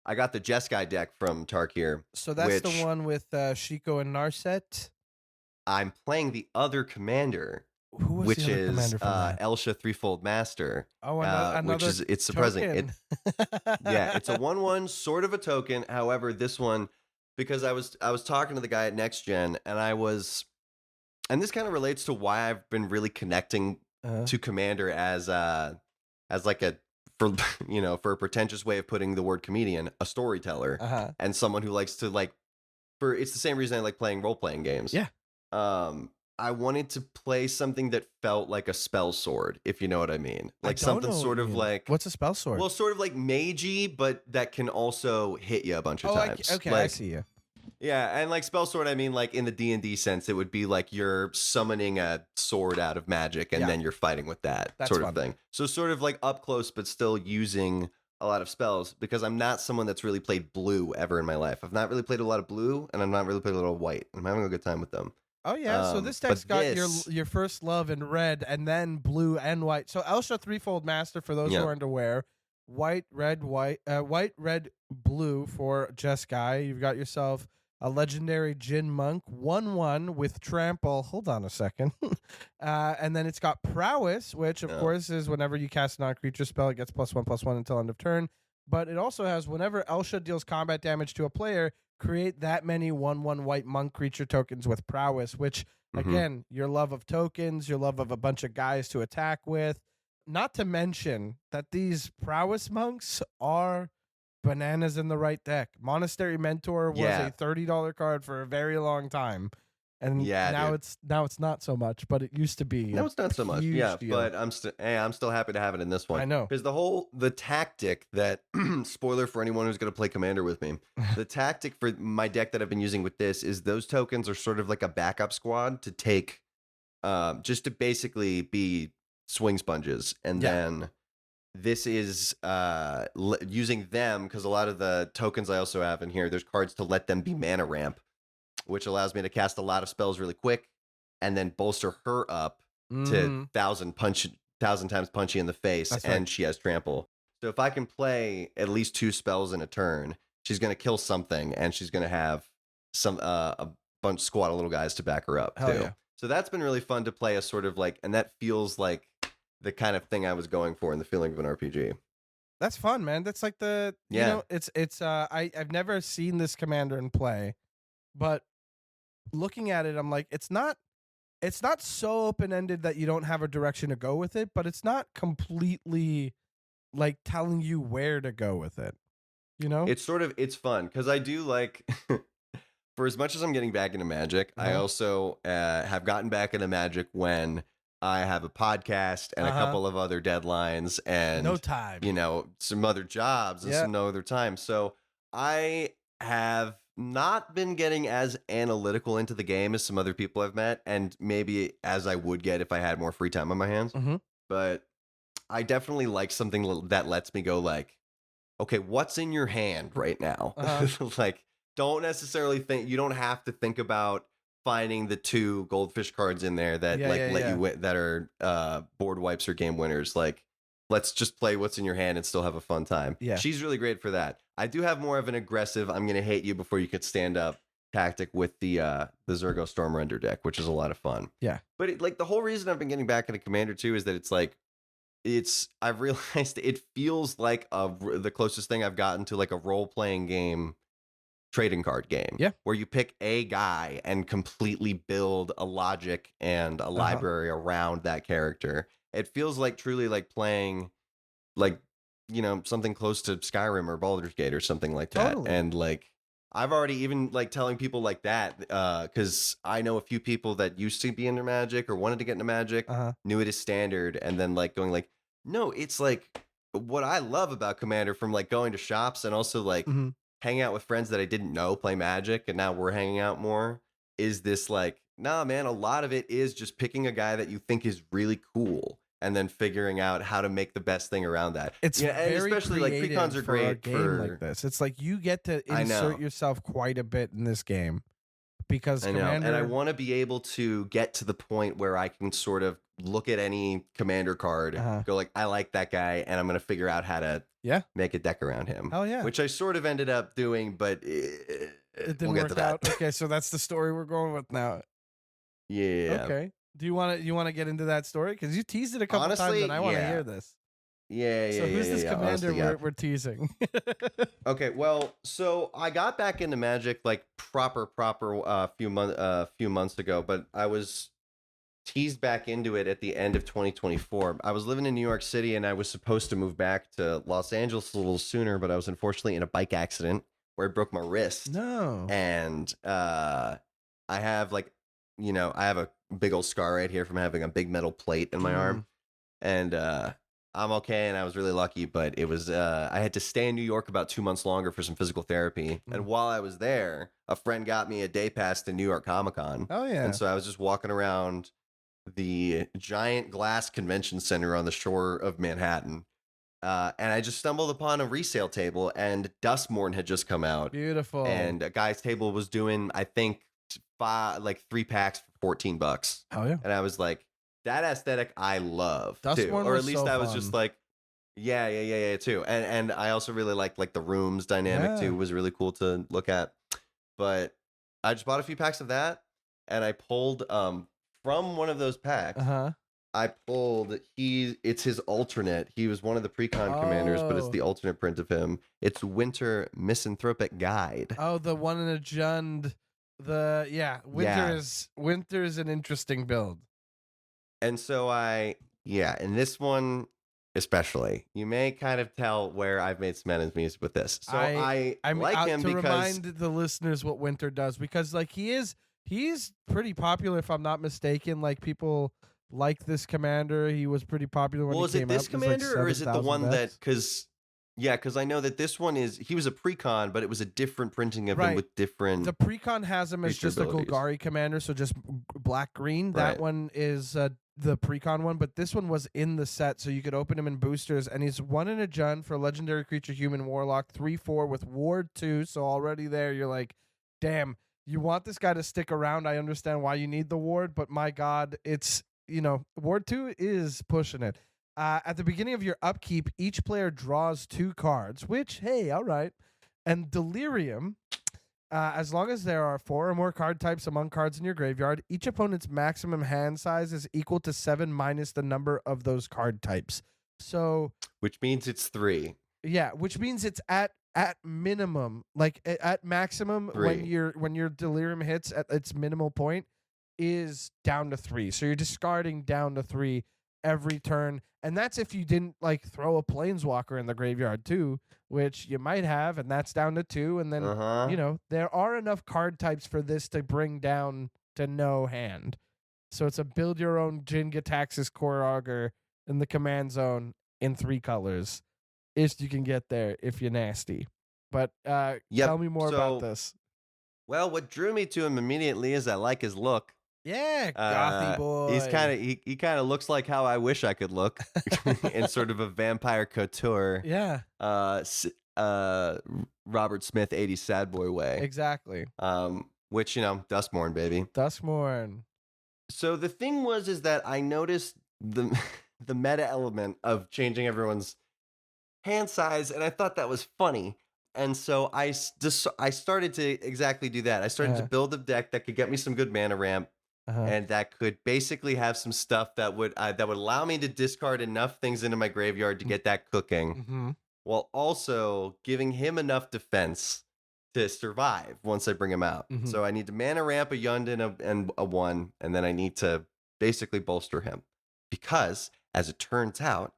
I got the Jeskai deck from Tarkir. So that's the which- one with Shiko and Narset. I'm playing the other commander, Who was which the other is commander from that? Elsha Threefold Master. Oh, another which is it's surprising. token. Yeah, it's a 1/1 sort of a token. However, this one, because I was talking to the guy at Next Gen, and this kind of relates to why I've been really connecting Uh-huh. to Commander as like a for a pretentious way of putting the word comedian, a storyteller, Uh-huh. and someone who likes to like it's the same reason I like playing role-playing games. Yeah. I wanted to play something that felt like a spell sword, if you know what I mean. Like something sort of like, what's a spell sword? well, sort of like magey, but that can also hit you a bunch of times. Okay, like, I see you. Yeah, and like spell sword, I mean like in the D&D sense, it would be like you're summoning a sword out of magic and then you're fighting with that sort of thing. So sort of like up close, but still using a lot of spells, because I'm not someone that's really played blue ever in my life. I've not really played a lot of blue, and I've not really played a lot of white. I'm having a good time with them. Oh yeah, so this deck's got your first love in red, and then blue and white. So Elsha Threefold Master, for those who aren't aware, white, red, blue for Jeskai. You've got yourself a legendary Jin Monk, 1/1 with trample. Hold on a second. And then it's got prowess, which of course is whenever you cast a non-creature spell, it gets +1/+1 until end of turn. But it also has whenever Elsha deals combat damage to a player, create that many 1/1 white monk creature tokens with prowess, which again, your love of tokens, your love of a bunch of guys to attack with. Not to mention that these prowess monks are bananas in the right deck. Monastery Mentor was a $30 card for a very long time. And now it's not so much, but it used to be. No, it's not so much. Yeah, deal. but I'm still happy to have it in this one. I know. Because the tactic that spoiler for anyone who's going to play Commander with me, the tactic for my deck that I've been using with this is those tokens are sort of like a backup squad to take, just to basically be swing sponges. And then this is using them, because a lot of the tokens I also have in here, there's cards to let them be mana ramp, which allows me to cast a lot of spells really quick and then bolster her up to 1,000 times punchy in the face. That's and she has trample. So if I can play at least 2 spells in a turn, she's going to kill something, and she's going to have some a bunch squad of little guys to back her up too. Yeah. So that's been really fun to play, a sort of like, and that feels like the kind of thing I was going for in the feeling of an RPG. That's fun, man. That's like the you know, it's I've never seen this commander in play, but looking at it, I'm like, it's not so open-ended that you don't have a direction to go with it, but it's not completely like telling you where to go with it. You know? It's fun because I do like for as much as I'm getting back into Magic, I also have gotten back into Magic when I have a podcast and a couple of other deadlines and no time, some other jobs and some no other time. So I have not been getting as analytical into the game as some other people I've met, and maybe as I would get if I had more free time on my hands. But I definitely like something that lets me go like, okay, what's in your hand right now? Like, don't necessarily think, you don't have to think about finding the 2 goldfish cards in there that let you win, that are board wipes or game winners. Like, let's just play what's in your hand and still have a fun time. Yeah. She's really great for that. I do have more of an aggressive, I'm going to hate you before you could stand up tactic with the Zergo Stormrender deck, which is a lot of fun. Yeah. But the whole reason I've been getting back into Commander too is that it's like, I've realized it feels like the closest thing I've gotten to like a role-playing game, trading card game. Yeah. Where you pick a guy and completely build a logic and a library around that character. It feels like truly like playing like, something close to Skyrim or Baldur's Gate or something like that. Totally. And like, I've already even like telling people like that, because I know a few people that used to be into Magic or wanted to get into Magic, knew it as standard, and then like going like, no, it's like what I love about Commander from like going to shops and also like hanging out with friends that I didn't know play Magic, and now we're hanging out more, is this like, nah, man, a lot of it is just picking a guy that you think is really cool and then figuring out how to make the best thing around that. It's very especially like precons are great for like this. It's like you get to insert yourself quite a bit in this game because Commander... and I want to be able to get to the point where I can sort of look at any Commander card, go like, I like that guy, and I'm going to figure out how to make a deck around him. Hell yeah. Which I sort of ended up doing, but it didn't work out. Okay, so that's the story we're going with now. Yeah. Okay. Do you want to get into that story? Because you teased it a couple times, and I want to hear this. Yeah. So who's this commander honestly, we're teasing? Okay, well, so I got back into Magic like proper a few months ago, but I was teased back into it at the end of 2024. I was living in New York City, and I was supposed to move back to Los Angeles a little sooner, but I was unfortunately in a bike accident where I broke my wrist. No. And I have like, I have a big old scar right here from having a big metal plate in my arm. And I'm okay, and I was really lucky, but it was I had to stay in New York about 2 months longer for some physical therapy. And while I was there, a friend got me a day pass to New York Comic Con. Oh, yeah. And so I was just walking around the giant glass convention center on the shore of Manhattan. And I just stumbled upon a resale table, and Dustmorn had just come out. Beautiful. And a guy's table was doing, I think, 3 packs for $14. Oh, yeah. And I was like, that aesthetic I love too. Dustmorn Or at was least so I was fun. just like, yeah, too. And I also really liked like the rooms dynamic too, was really cool to look at. But I just bought a few packs of that, and I pulled from one of those packs. I pulled it's his alternate. He was one of the precon commanders, but it's the alternate print of him. It's Winter Misanthropic Guide. Oh, the one in a Jund. Winter is an interesting build. And so in this one especially, you may kind of tell where I've made some enemies with this. So I like him to because remind the listeners what Winter does, because like he's pretty popular, if I'm not mistaken. Like people like this commander. He was pretty popular when he came out. Is it this commander or is it the one that because I know that this one he was a precon, but it was a different printing of him with different. The precon has him as just a abilities. Golgari commander, so just black green. That one is the precon one, but this one was in the set, so you could open him in boosters. And he's 1 in a Jund for legendary creature, human warlock, 3/4 with ward 2. So already there, you're like, damn, you want this guy to stick around. I understand why you need the ward, but my God, it's ward 2 is pushing it. At the beginning of your upkeep, each player draws 2 cards, which, hey, all right. And Delirium, as long as there are 4 or more card types among cards in your graveyard, each opponent's maximum hand size is equal to 7 minus the number of those card types. So, which means it's 3. Yeah, which means it's at minimum, like at maximum 3. when your Delirium hits at its minimal point is down to 3. So you're discarding down to 3 every turn. And that's if you didn't like throw a Planeswalker in the graveyard too, which you might have, and that's down to 2. And then, there are enough card types for this to bring down to no hand. So it's a build your own Jin Gitaxias Core Augur in the command zone in 3 colors. If you can get there, if you're nasty. But tell me more about this. Well, what drew me to him immediately is I like his look. Yeah, gothy boy. He's he kind of looks like how I wish I could look in sort of a vampire couture. Yeah. Robert Smith 80s sad boy way. Exactly. Which, Dustmorn, baby. Dustmorn. So the thing is that I noticed the meta element of changing everyone's hand size, and I thought that was funny. And so I started to exactly do that. I started to build a deck that could get me some good mana ramp. And that could basically have some stuff that would allow me to discard enough things into my graveyard to get that cooking, while also giving him enough defense to survive once I bring him out. So I need to mana ramp a Yund and a 1, and then I need to basically bolster him. Because, as it turns out,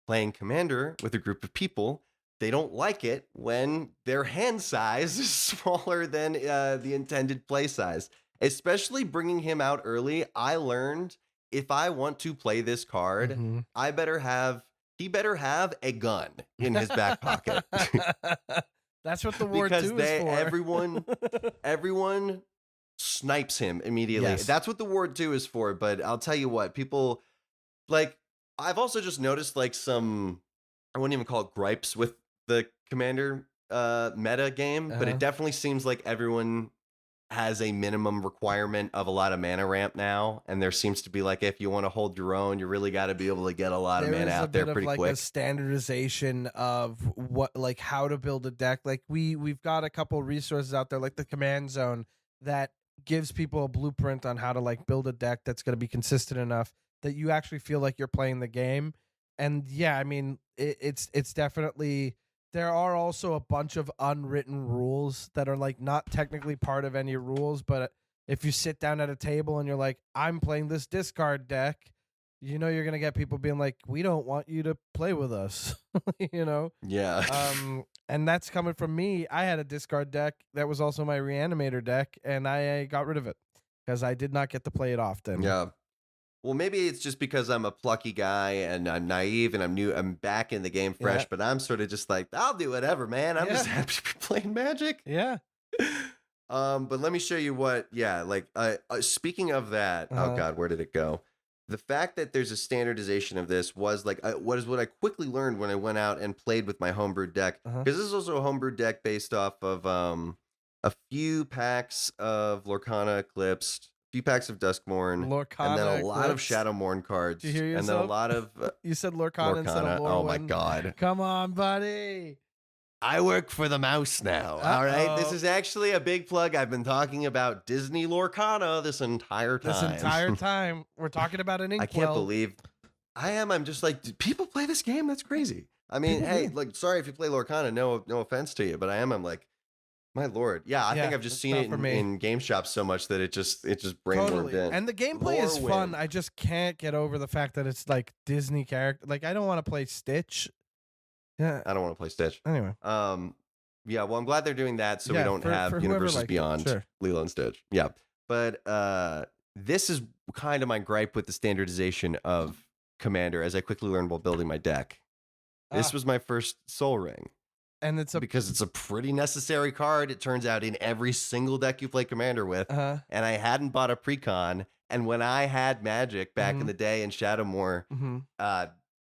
playing Commander with a group of people, they don't like it when their hand size is smaller than the intended play size. Especially bringing him out early, I learned if I want to play this card, he better have a gun in his back pocket. That's what the Ward 2 is for. Everyone snipes him immediately. Yes. That's what the Ward 2 is for. But I'll tell you what, people I've also just noticed some, I wouldn't even call it gripes with the Commander meta game, but it definitely seems like everyone has a minimum requirement of a lot of mana ramp now, and there seems to be if you want to hold your own, you really got to be able to get a lot of mana out there pretty quick. There is a standardization of what how to build a deck. We've got a couple resources out there, like the Command Zone, that gives people a blueprint on how to build a deck that's going to be consistent enough that you actually feel like you're playing the game. And yeah, I mean, it's definitely. There are also a bunch of unwritten rules that are not technically part of any rules, but if you sit down at a table and you're like, I'm playing this discard deck, you know you're gonna get people being like, we don't want you to play with us. You know? Yeah. And that's coming from me. I had a discard deck that was also my reanimator deck, and I got rid of it because I did not get to play it often. Yeah. Well, maybe it's just because I'm a plucky guy and I'm naive and I'm new. I'm back in the game fresh, but I'm sort of just like, I'll do whatever, man. I'm just happy to be playing Magic. Yeah. But let me show you what. Yeah, like speaking of that. Oh God, where did it go? The fact that there's a standardization of this was like what I quickly learned when I went out and played with my homebrewed deck, because this is also a homebrewed deck based off of a few packs of Lorcana Eclipsed, a few packs of Duskmourn, and then a lot of Shadowmourn cards, Did you hear and then a yourself? lot of You said Lorcana instead of Lorwyn. Oh my God. Come on, buddy. I work for the mouse now. All right. This is actually a big plug. I've been talking about Disney Lorcana this entire time. We're talking about an inkwell. I can't believe I am. I'm just like, do people play this game? That's crazy. I mean, hey, like, sorry if you play Lorcana. No offense to you, but I'm like, my Lord. Yeah, I think I've just seen it in game shops so much that it just brainwormed in. And the gameplay is fun. I just can't get over the fact that it's like Disney character. Like, I don't want to play Stitch. Yeah, I don't want to play Stitch. Anyway. Yeah, well, I'm glad they're doing that so we don't have Universes Beyond Lilo and Stitch. Yeah. But this is kind of my gripe with the standardization of Commander, as I quickly learned while building my deck. This was my first Soul Ring. And because it's a pretty necessary card, it turns out, in every single deck you play Commander with. And I hadn't bought a precon. And when I had Magic back in the day in Shadowmoor,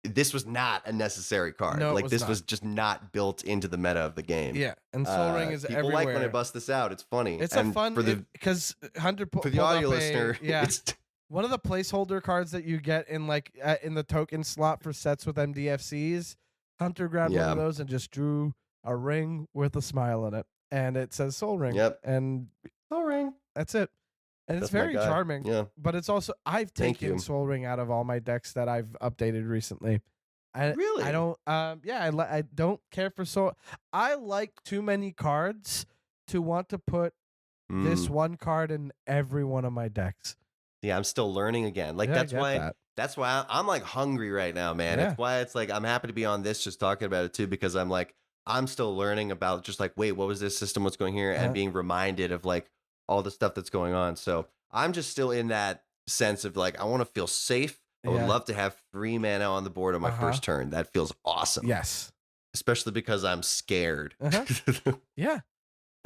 this was not a necessary card. No, this was just not built into the meta of the game. Yeah, and Soul Ring is people everywhere. Like when I bust this out. It's funny. It's a fun because Hunter for the audio listener. Yeah, it's one of the placeholder cards that you get in in the token slot for sets with MDFCs. Hunter grabbed one of those and just drew a ring with a smile in it, and it says Soul Ring. Yep, and Soul Ring. That's it. And it's very charming. Yeah. But it's also, I've taken Soul Ring out of all my decks that I've updated recently. Really? I don't, I don't care for Soul. I like too many cards to want to put this one card in every one of my decks. Yeah, I'm still learning again. Like, that's why I'm like hungry right now, man. That's why it's like, I'm happy to be on this, just talking about it too, because I'm like, I'm still learning about just like, wait, what was this system? What's going here? And being reminded of like, all the stuff that's going on. So I'm just still in that sense of like, I want to feel safe. I would love to have 3 mana on the board on my first turn. That feels awesome. Yes. Especially because I'm scared. Yeah.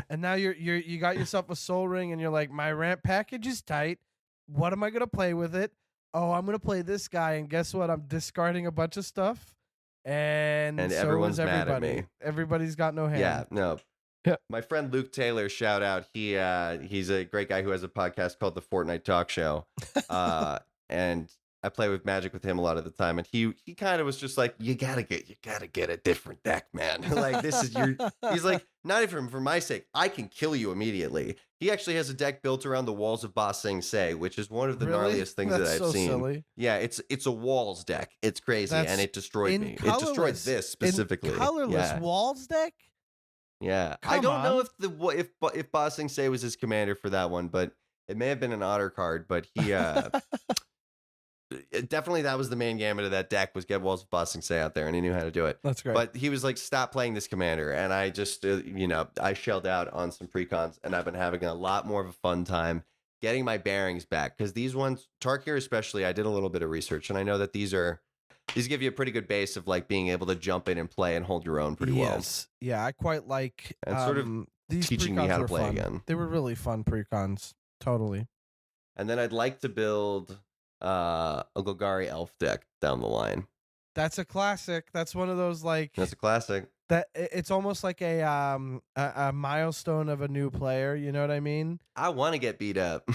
And now you got yourself a Soul Ring and you're like, my ramp package is tight. What am I going to play with it? Oh, I'm going to play this guy. And guess what? I'm discarding a bunch of stuff. And so everyone's mad at me. Everybody's got no hand. Yeah, no. Yeah. My friend Luke Taylor, shout out. He's a great guy who has a podcast called The Fortnite Talk Show. And I play with Magic with him a lot of the time. And he kind of was just like, you gotta get a different deck, man. Like, this is he's like, not even for my sake, I can kill you immediately. He actually has a deck built around the walls of Ba Sing Se, which is one of the gnarliest things that I've seen. Silly. Yeah, it's a walls deck. It's crazy. And it destroyed me. It destroyed this specifically. Colorless walls deck? Yeah, I don't know if Ba Sing Se was his commander for that one, but it may have been an otter card. But he definitely, that was the main gambit of that deck, was get Walls of Ba Sing Se out there, and he knew how to do it. That's great. But he was like, stop playing this commander, and I just I shelled out on some precons, and I've been having a lot more of a fun time getting my bearings back, because these ones, Tarkir especially, I did a little bit of research, and I know that these give you a pretty good base of like being able to jump in and play and hold your own pretty well. Yeah, I quite like and sort of these teaching me how to play again. They were really fun precons, totally. And then I'd like to build a Golgari Elf deck down the line. That's a classic. That's one of those like. That's a classic. That it's almost like a milestone of a new player. You know what I mean? I want to get beat up.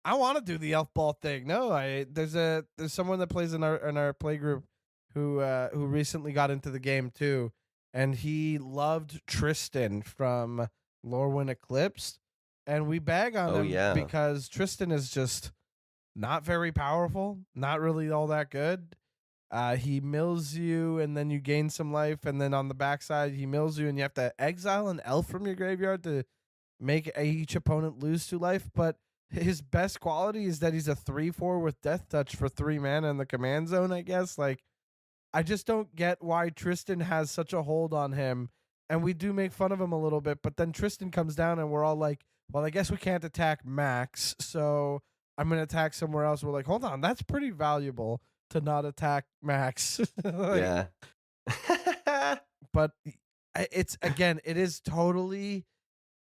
I want to do the elf ball thing. No, there's someone that plays in our play group who recently got into the game too, and he loved Tristan from Lorwyn Eclipsed, and we bag on him because Tristan is just not very powerful, not really all that good. He mills you, and then you gain some life, and then on the backside he mills you, and you have to exile an elf from your graveyard to make each opponent lose 2 life. But his best quality is that he's a 3/4 with Death Touch for 3 mana in the command zone, I guess. Like, I just don't get why Tristan has such a hold on him. And we do make fun of him a little bit, but then Tristan comes down and we're all like, well, I guess we can't attack Max, so I'm going to attack somewhere else. We're like, hold on, that's pretty valuable to not attack Max. Like, Yeah. but it's, again, it is totally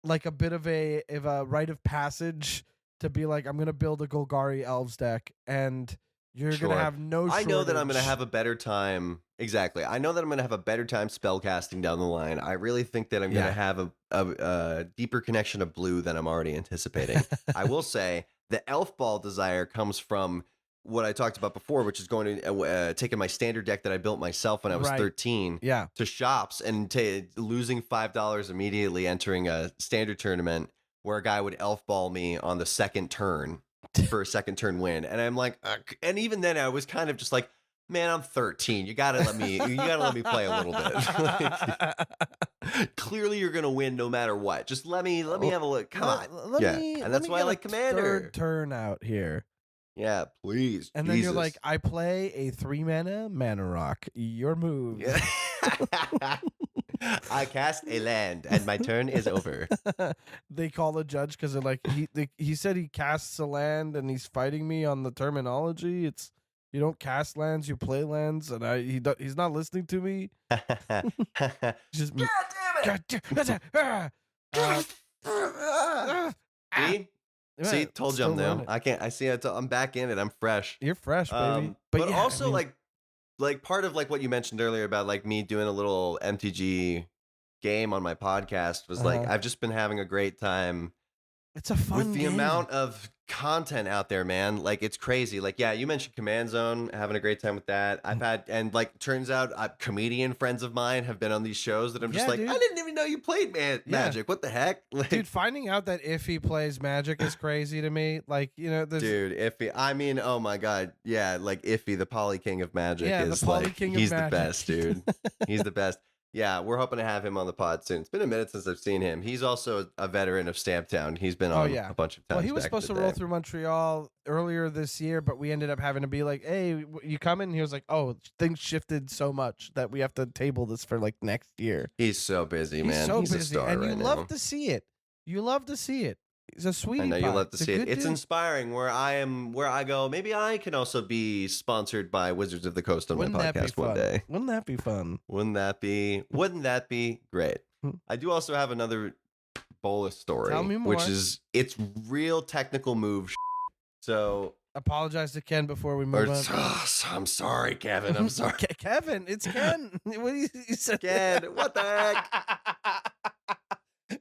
like a bit of a rite of passage to be like, I'm going to build a Golgari Elves deck, and you're going to have no shortage. I know that I'm going to have a better time. Exactly. I know that I'm going to have a better time spellcasting down the line. I really think that I'm going to have a deeper connection of blue than I'm already anticipating. I will say the Elf Ball desire comes from what I talked about before, which is going to taking my standard deck that I built myself when I was 13 to shops and losing $5 immediately, entering a standard tournament where a guy would Elf Ball me on the second turn for a second turn win. And I'm like, and even then I was kind of just like, man, I'm 13. You gotta let me play a little bit. Like, clearly you're gonna win no matter what. Just let me have a look. Come on. And that's why I like Commander. Third turn out here. Yeah, please. And then you're like, I play a 3 mana rock. Your move. Yeah. I cast a land and my turn is over. They call the judge because they're like, he said he casts a land and he's fighting me on the terminology. It's, you don't cast lands, you play lands, and he's not listening to me. Just God damn it! See, told you I'm new. I can't. I see. I'm back in it. I'm fresh. You're fresh, baby. But yeah, also, I mean, like part of like what you mentioned earlier about like me doing a little MTG game on my podcast was like I've just been having a great time. It's a fun with the game. amount of content out there, man. Like, it's crazy. Like, yeah, you mentioned Command Zone, having a great time with that. I've had, and like, turns out comedian friends of mine have been on these shows that I'm just like, dude, I didn't even know you played Magic. What the heck? Like, dude, finding out that Iffy plays Magic is crazy to me. Like, you know, dude, Iffy. I mean, oh my God. Yeah, like Iffy, the Poly King of Magic is like, he's the best, dude. He's the best. Yeah, we're hoping to have him on the pod soon. It's been a minute since I've seen him. He's also a veteran of Stamptown. He's been on a bunch of times. Well, he was supposed to roll through Montreal earlier this year, but we ended up having to be like, hey, you coming? And he was like, oh, things shifted so much that we have to table this for like next year. He's so busy, man. He's so busy. A star and you right love now. to see it. You love to see it. He's a sweetie. I know you love to see it. It's dude. inspiring where I go, maybe I can also be sponsored by Wizards of the Coast on my podcast one day. Wouldn't that be fun? Wouldn't that be great? I do also have another Bolas story. Tell me more. Which is, it's real technical move. So apologize to Ken before we move on. I'm sorry, Kevin. I'm sorry. Kevin, it's Ken. What you said? Ken, what the heck?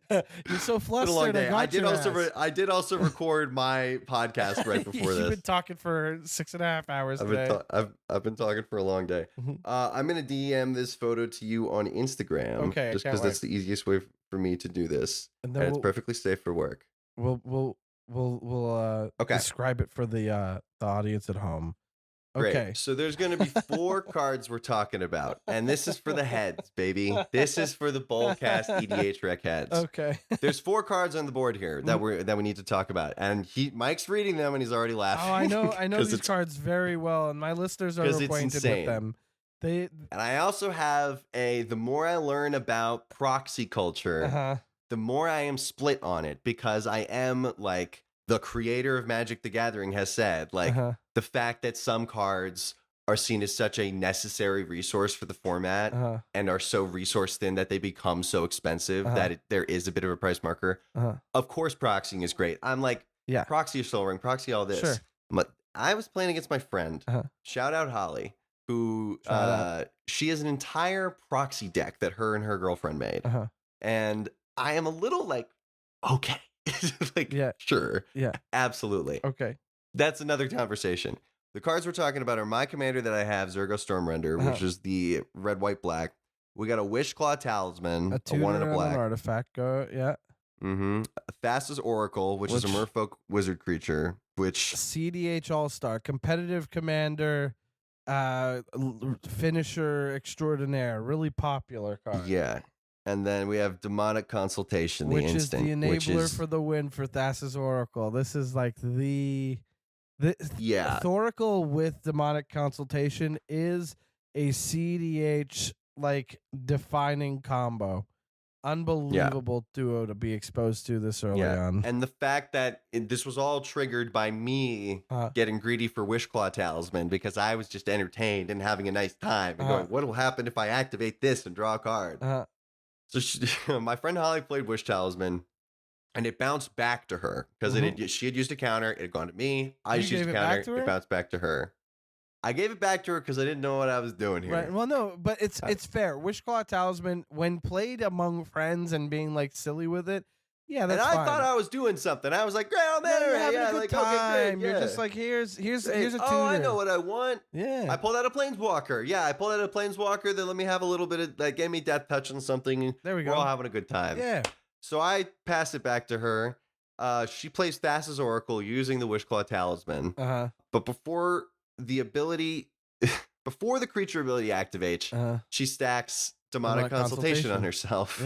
You're so flustered. It's been a long day. I did also record my podcast right before this. You've been talking for 6.5 hours today. I've been talking for a long day. I'm gonna DM this photo to you on Instagram. Okay, just because that's the easiest way for me to do this, and it's perfectly safe for work. We'll describe it for the audience at home. Great. Okay. So there's going to be 4 cards we're talking about, and this is for the heads, baby. This is for the Bolcast EDH rec heads. Okay. There's 4 cards on the board here that we need to talk about, and Mike's reading them and he's already laughing. Oh, I know these cards very well, and my listeners are acquainted with them. And I also have the more I learn about proxy culture, the more I am split on it, because I am like the creator of Magic the Gathering has said, like the fact that some cards are seen as such a necessary resource for the format and are so resource thin that they become so expensive that there is a bit of a price marker. Of course, proxying is great. I'm like, proxy Soul Ring, proxy all this. Sure. I was playing against my friend. Shout out Holly, who she has an entire proxy deck that her and her girlfriend made. And I am a little like, okay. Like, sure. Yeah. Absolutely. Okay. That's another conversation. The cards we're talking about are my commander that I have, Zergo Stormrender, which is the red, white, black. We got a Wishclaw Talisman, a 1 and a black. An artifact. A Thassa's Oracle, which is a merfolk wizard creature, which CDH All-Star, competitive commander, finisher extraordinaire, really popular card. Yeah. And then we have demonic consultation, the which instant, is the enabler which is, for the win for Thassa's Oracle. This is like the yeah, Thoracle with demonic consultation is a CDH like defining combo. Unbelievable duo to be exposed to this early on. And the fact that this was all triggered by me getting greedy for Wishclaw Talisman because I was just entertained and having a nice time and going, what will happen if I activate this and draw a card? So my friend Holly played Wish Talisman, and it bounced back to her because she had used a counter. It had gone to me. I just used a counter. It bounced back to her. I gave it back to her because I didn't know what I was doing here. Right. Well, no, but it's fair. Wishclaw Talisman, when played among friends and being like silly with it, yeah, that's fine. I thought I was doing something. I was like, great, I'm having a good like, time. Okay, great, You're just like, here's a tutor. Oh, I know what I want. Yeah. I pulled out a Planeswalker. Yeah, I pulled out a Planeswalker that let me have a little bit of, that gave me Death Touch on something. There we go. We're all having a good time. Yeah. So I pass it back to her. She plays Thassa's Oracle using the Wishclaw Talisman. But before the creature ability activates, she stacks Demonic Consultation on herself,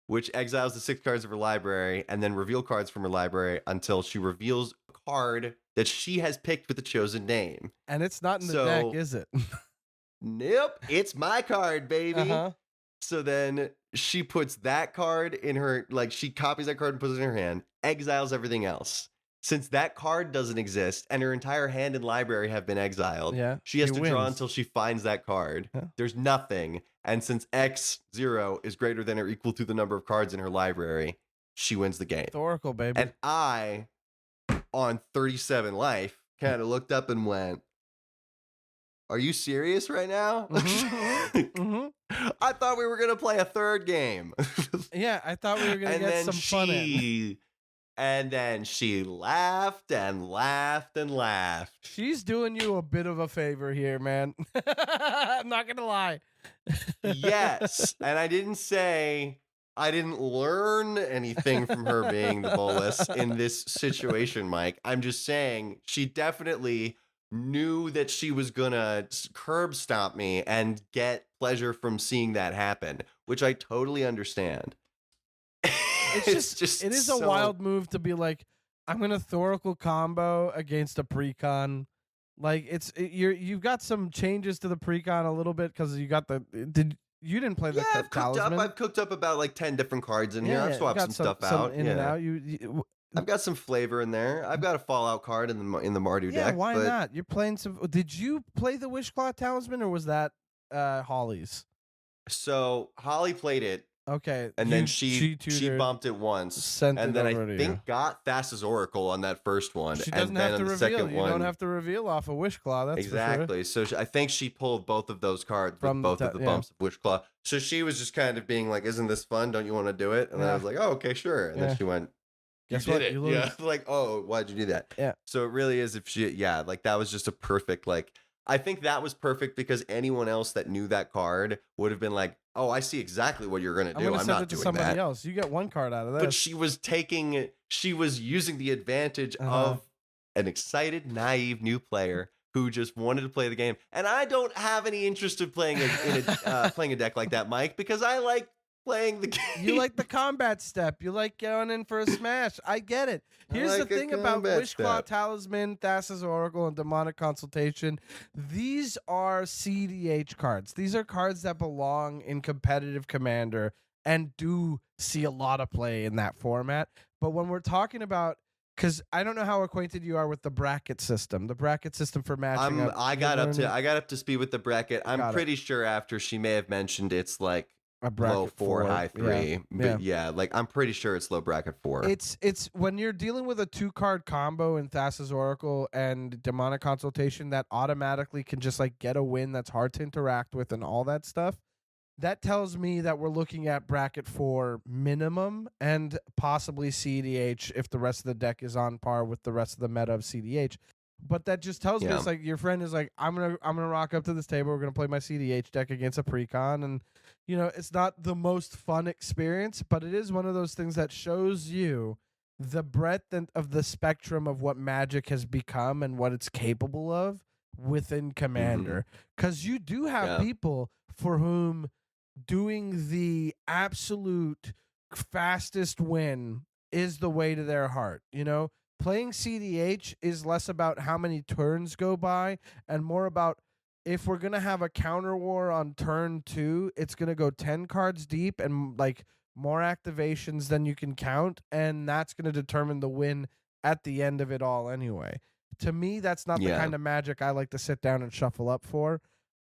which exiles the 6 cards of her library and then reveal cards from her library until she reveals a card that she has picked with the chosen name. And it's not in the deck, is it? Nope, it's my card, baby. So then she puts that card in her, like she copies that card and puts it in her hand, exiles everything else. Since that card doesn't exist and her entire hand and library have been exiled, she has to draw until she finds that card. There's nothing. And since X0 is greater than or equal to the number of cards in her library, she wins the game. Oracle, baby. And I, on 37 life, kind of looked up and went, are you serious right now? I thought we were going to play a third game. Yeah, I thought we were going to get some fun in. And then she laughed and laughed and laughed. She's doing you a bit of a favor here, man. I'm not going to lie. Yes. And I didn't say I didn't learn anything from her being the bolus in this situation, Mike. I'm just saying she definitely knew that she was going to curb stomp me and get pleasure from seeing that happen, which I totally understand. It's just it is a wild move to be like, I'm gonna Thoracle combo against a precon. Like you've got some changes to the precon a little bit because you got you didn't play the talisman. I've cooked up about like 10 different cards in here. I've swapped some stuff out. In and out. I've got some flavor in there. I've got a Fallout card in the Mardu deck. Yeah, why not? You're playing some. Did you play the Wishclaw Talisman or was that Holly's? So Holly played it. Okay, and then she bumped it once, and then I think got Thassa's Oracle on that first one. She doesn't have to reveal. You don't have to reveal off of Wishclaw. That's exactly. For sure. So I think she pulled both of those cards with both of the bumps of Wishclaw. So she was just kind of being like, "Isn't this fun? Don't you want to do it?" And I was like, "Oh, okay, sure." And then she went, "Guess you what? did it." Yeah, like, "Oh, why'd you do that?" Yeah. So it really is. If she, like that was just a perfect like. I think that was perfect because anyone else that knew that card would have been like, "Oh, I see exactly what you're gonna do. I'm not doing somebody else. You get one card out of this." But she was using the advantage of an excited, naive new player who just wanted to play the game. And I don't have any interest in playing playing a deck like that, Mike, because I like playing the game. You like the combat step. You like going in for a smash. I get it. Here's the thing about Wishclaw Talisman, Thassa's Oracle, and Demonic Consultation. These are CDH cards. These are cards that belong in competitive Commander and do see a lot of play in that format. But when we're talking about, because I don't know how acquainted you are with the bracket system for matching up. I got up to speed with the bracket. I'm pretty sure after she may have mentioned it's like a bracket low 4, high 3, but like I'm pretty sure it's low bracket 4. It's when you're dealing with a 2-card combo in Thassa's Oracle and Demonic Consultation that automatically can just like get a win that's hard to interact with and all that stuff. That tells me that we're looking at bracket 4 minimum and possibly CDH if the rest of the deck is on par with the rest of the meta of CDH. But that just tells me it's like your friend is like, I'm gonna rock up to this table. We're gonna play my CDH deck against a precon, and you know it's not the most fun experience, but it is one of those things that shows you the breadth of the spectrum of what Magic has become and what it's capable of within Commander. Because you do have people for whom doing the absolute fastest win is the way to their heart. You know, playing CDH is less about how many turns go by and more about if we're gonna have a counter war on turn 2, it's gonna go 10 cards deep and like more activations than you can count, and that's gonna determine the win at the end of it all anyway. To me, that's not the Yeah. kind of Magic I like to sit down and shuffle up for.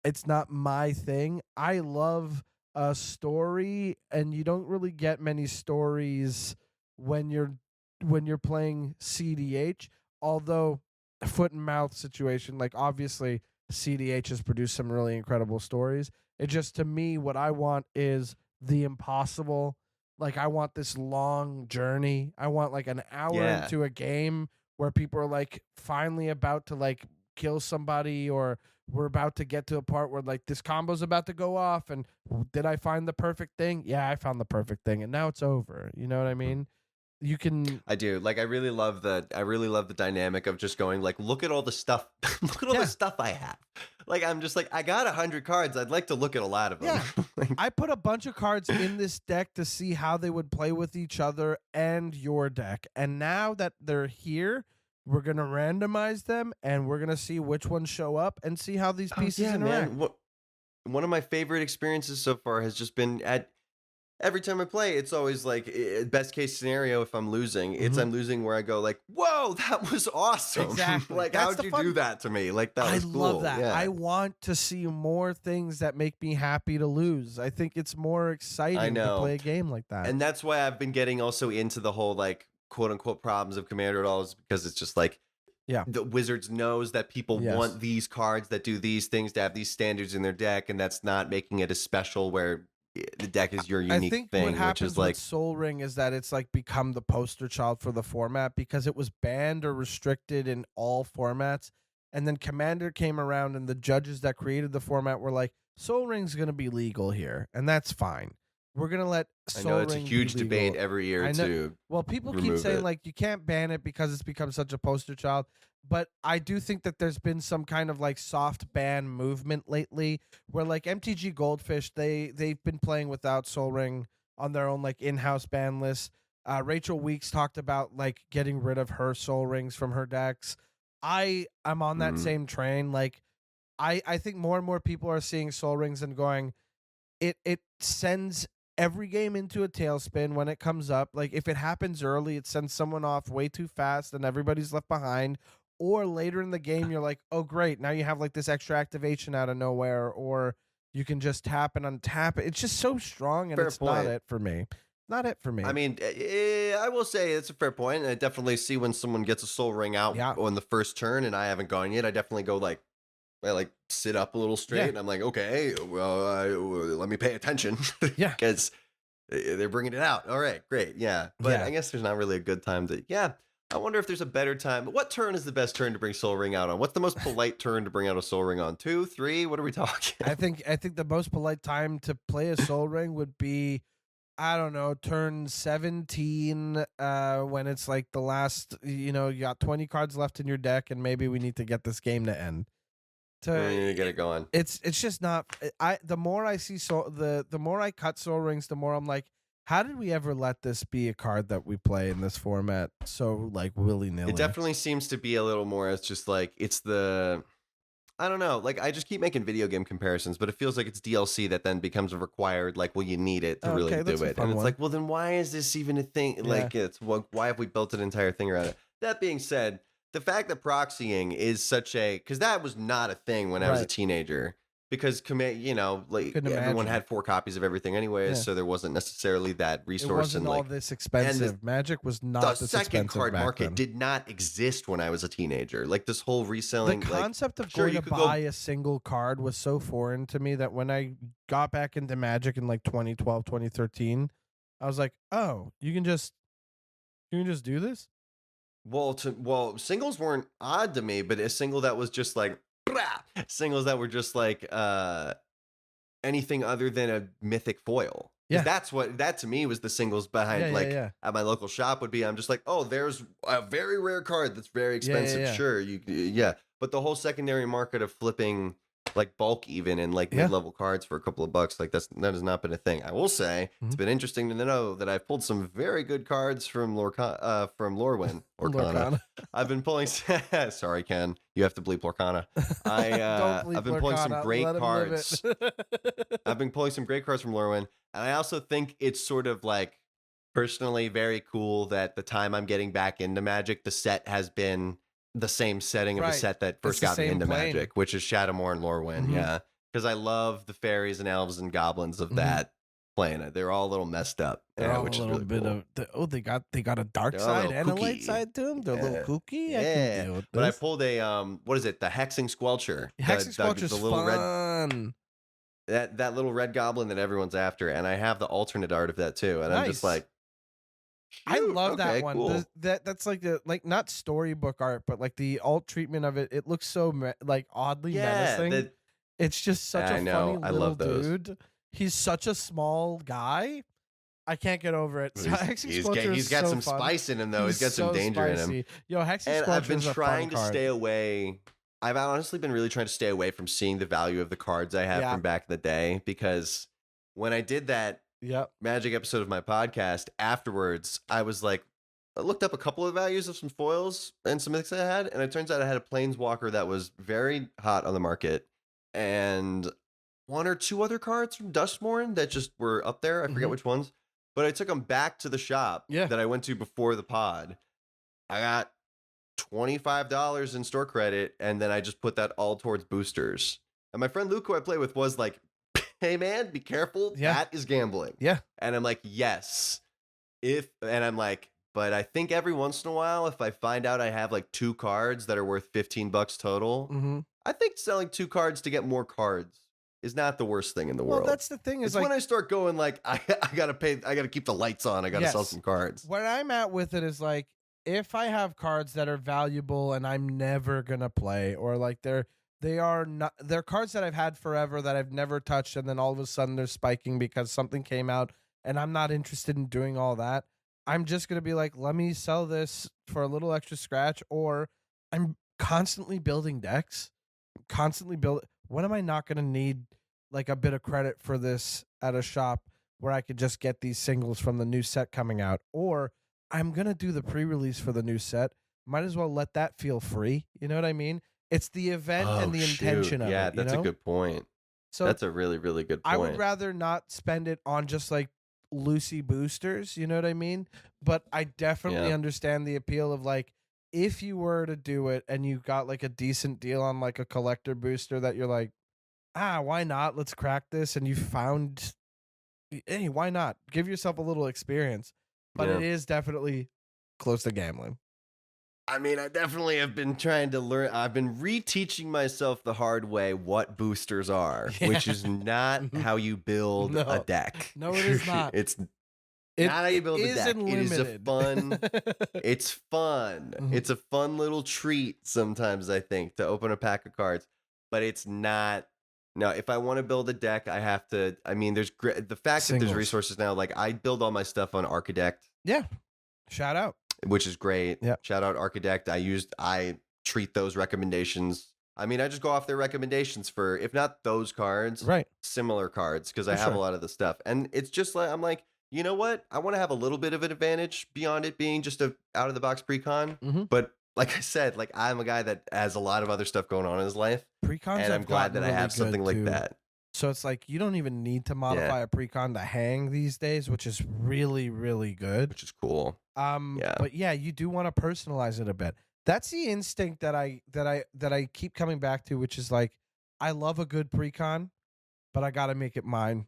It's not my thing. I love a story, and you don't really get many stories when you're playing CDH. Although foot and mouth situation, like obviously CDH has produced some really incredible stories. It just to me, what I want is the impossible. Like I want this long journey. I want like an hour Yeah. into a game where people are like finally about to like kill somebody, or we're about to get to a part where like this combo's about to go off and did I find the perfect thing? Yeah, I found the perfect thing and now it's over. You know what I mean? You can I do. Like I really love the dynamic of just going like, look at all the stuff look at all Yeah. the stuff I have. Like I'm just like, I got 100 cards. I'd like to look at a lot of them. Yeah. Like, I put a bunch of cards in this deck to see how they would play with each other and your deck. And now that they're here, we're going to randomize them and we're going to see which ones show up and see how these pieces yeah, interact. man. One of my favorite experiences so far has just been at every time I play, it's always like best case scenario. If I'm losing, it's I'm losing where I go like, "Whoa, that was awesome!" Exactly. Like, That's how'd the you fun- do that to me? Like that I was cool. love that. Yeah. I want to see more things that make me happy to lose. I think it's more exciting to know. play a game like that. And that's why I've been getting also into the whole like quote unquote problems of Commander at all, is because it's just like, Yeah. the Wizards knows that people Yes. want these cards that do these things to have these standards in their deck, and that's not making it as special where the deck is your I unique think thing, what which happens is like, with Soul Ring is that it's like become the poster child for the format because it was banned or restricted in all formats. And then Commander came around and the judges that created the format were like, Soul Ring's going to be legal here. And that's fine. We're going to let I Soul know it's a Ring be huge legal. debate every year I know. to Well, people keep remove saying it. like you can't ban it because it's become such a poster child, but I do think that there's been some kind of like soft ban movement lately where like MTG Goldfish they've been playing without Soul Ring on their own like in-house ban list. Rachel Weeks talked about like getting rid of her Soul Rings from her decks. I'm on that same train. Like I think more and more people are seeing Soul Rings and going, it sends every game into a tailspin when it comes up. Like if it happens early, it sends someone off way too fast and everybody's left behind. Or later in the game, you're like, oh great, now you have like this extra activation out of nowhere, or you can just tap and untap it. It's just so strong, and Fair it's not point. it for me. Not it for me. I mean, I will say it's a fair point. I definitely see when someone gets a Soul Ring out Yeah. on the first turn and I haven't gone yet, I definitely go like, I like sit up a little straight, Yeah. and I'm like, okay, well, let me pay attention. Yeah. Because they're bringing it out. All right, great. Yeah. But Yeah. I guess there's not really a good time to, I wonder if there's a better time. What turn is the best turn to bring Soul Ring out on? What's the most polite turn to bring out a Soul Ring on? 2, 3? What are we talking? I think the most polite time to play a Soul Ring would be, I don't know, turn 17, when it's like the last, you got 20 cards left in your deck and maybe we need to get this game to end. You get it going. It's just not, the more I see the more I cut Soul Rings, the more I'm like, how did we ever let this be a card that we play in this format so like willy-nilly? It definitely seems to be a little more, it's just like, I don't know, like I just keep making video game comparisons, but it feels like it's DLC that then becomes a required, like, well, you need it to really that's do a it. fun And it's one. like, well, then why is this even a thing? Like, why have we built an entire thing around it? That being said, the fact that proxying is such a, because that was not a thing when I was a Right. teenager. Because like Couldn't everyone imagine. had 4 copies of everything anyways, Yeah. so there wasn't necessarily that It resource. wasn't And all like this expensive. Magic was not the this second expensive card back market then. did not exist when I was a teenager. Like this whole The reselling, concept of sure, going you to could go- buy a single card was so foreign to me that when I got back into Magic in like 2012, 2013, I was like, oh, you can just do this? singles weren't odd to me, but a single that was just like singles that were just like anything other than a mythic foil. Yeah. That's what that to me was the singles behind Yeah. at my local shop would be. I'm just like, oh, there's a very rare card that's very expensive. yeah. Sure, but the whole secondary market of flipping like bulk even and like mid-level cards for a couple of bucks. Like that has not been a thing. I will say it's been interesting to know that I've pulled some very good cards from Lorwyn. Lorcana. I've been pulling. Sorry, Ken, you have to bleep Lorcana. I've been pulling some great cards. I've been pulling some great cards from Lorwyn, and I also think it's sort of like personally very cool that the time I'm getting back into Magic, the set has been the same setting of the set that first got me into Magic, which is Shadowmoor and Lorwyn. Yeah, because I love the fairies and elves and goblins of that plane. They're all a little messed up, which is really cool. They got a dark side and a light side to them. They're a little kooky. Yeah, I can deal with but I this. pulled a what is it? The Hexing Squelcher. Hexing Squelcher's the little fun. That little red goblin that everyone's after, and I have the alternate art of that too, and I'm just like. I love that one. Cool. That's like the not storybook art, but like the alt treatment of it. It looks so like oddly menacing. It's just such a funny little dude. He's such a small guy. I can't get over it. He's got some spice in him though. He's got some danger in him. Yo, Hexing and I've been is trying to stay away. I've honestly been really trying to stay away from seeing the value of the cards I have from back in the day, because when I did that Magic episode of my podcast afterwards, I was like, I looked up a couple of values of some foils and some mix I had, and it turns out I had a Planeswalker that was very hot on the market, and one or two other cards from Duskmourn that just were up there. I forget which ones, but I took them back to the shop that I went to before the pod. I got $25 in store credit, and then I just put that all towards boosters. And my friend Luke, who I play with, was like, hey man, be careful. That is gambling. Yeah. And I'm like, yes. And I'm like, but I think every once in a while, if I find out I have like 2 cards that are worth $15 total, I think selling 2 cards to get more cards is not the worst thing in the world. Well, that's the thing. It's like, when I start going like, I gotta keep the lights on. I gotta sell some cards. Where I'm at with it is like, if I have cards that are valuable and I'm never gonna play, or like they're cards that I've had forever that I've never touched, and then all of a sudden they're spiking because something came out and I'm not interested in doing all that, I'm just going to be like, let me sell this for a little extra scratch. Or I'm constantly building decks, when am I not going to need like a bit of credit for this at a shop where I could just get these singles from the new set coming out? Or I'm going to do the pre-release for the new set, might as well let that feel free. You know what I mean? It's the event and the intention of it. Yeah, that's a good point. So that's a really, really good point. I would rather not spend it on just like loosey boosters, you know what I mean? But I definitely understand the appeal of like, if you were to do it and you got like a decent deal on like a collector booster that you're like, why not? Let's crack this. And you found, hey, why not? Give yourself a little experience. But it is definitely close to gambling. I mean, I definitely have been trying to learn. I've been reteaching myself the hard way what boosters are, which is not how you build a deck. No, it is not. It's not how you build a deck. It is a fun. It's fun. It's a fun little treat sometimes, I think, to open a pack of cards. But it's not. No, if I want to build a deck, I have to. I mean, there's the fact that there's resources now. Like I build all my stuff on Architect. Yeah. Shout out. Which is great. Yeah. Shout out Architect. I treat those recommendations. I mean, I just go off their recommendations for, if not those cards, similar cards, because I have a lot of the stuff. And it's just like, I'm like, you know what? I want to have a little bit of an advantage beyond it being just a out of the box precon. But like I said, like I'm a guy that has a lot of other stuff going on in his life. Precons, and I'm glad that I have something like that. So it's like you don't even need to modify a precon to hang these days, which is really, really good. Which is cool. But yeah, you do want to personalize it a bit. That's the instinct that I keep coming back to, which is like, I love a good precon, but I got to make it mine.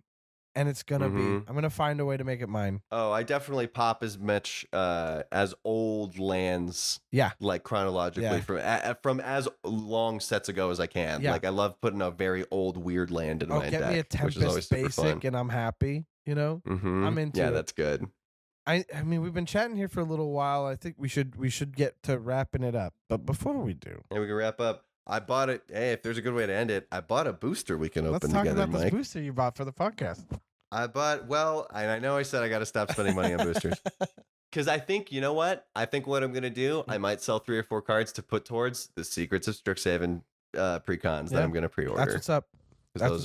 And it's going to be, I'm going to find a way to make it mine. Oh, I definitely pop as much as old lands, like chronologically from as long sets ago as I can. Like I love putting a very old weird land in my deck. Get me a Tempest basic and I'm happy, you know? I'm into it. Yeah, that's good. I mean, we've been chatting here for a little while. I think we should get to wrapping it up. But before we do, and we can wrap up. I bought it. Hey, if there's a good way to end it, I bought a booster we can open together, Mike. Let's talk about this booster you bought for the podcast. I bought, and I know I said I got to stop spending money on boosters. Because I think, you know what? I think what I'm going to do, I might sell 3 or 4 cards to put towards the Secrets of Strixhaven precons Yeah, that I'm gonna pre-order. That's what's up. That's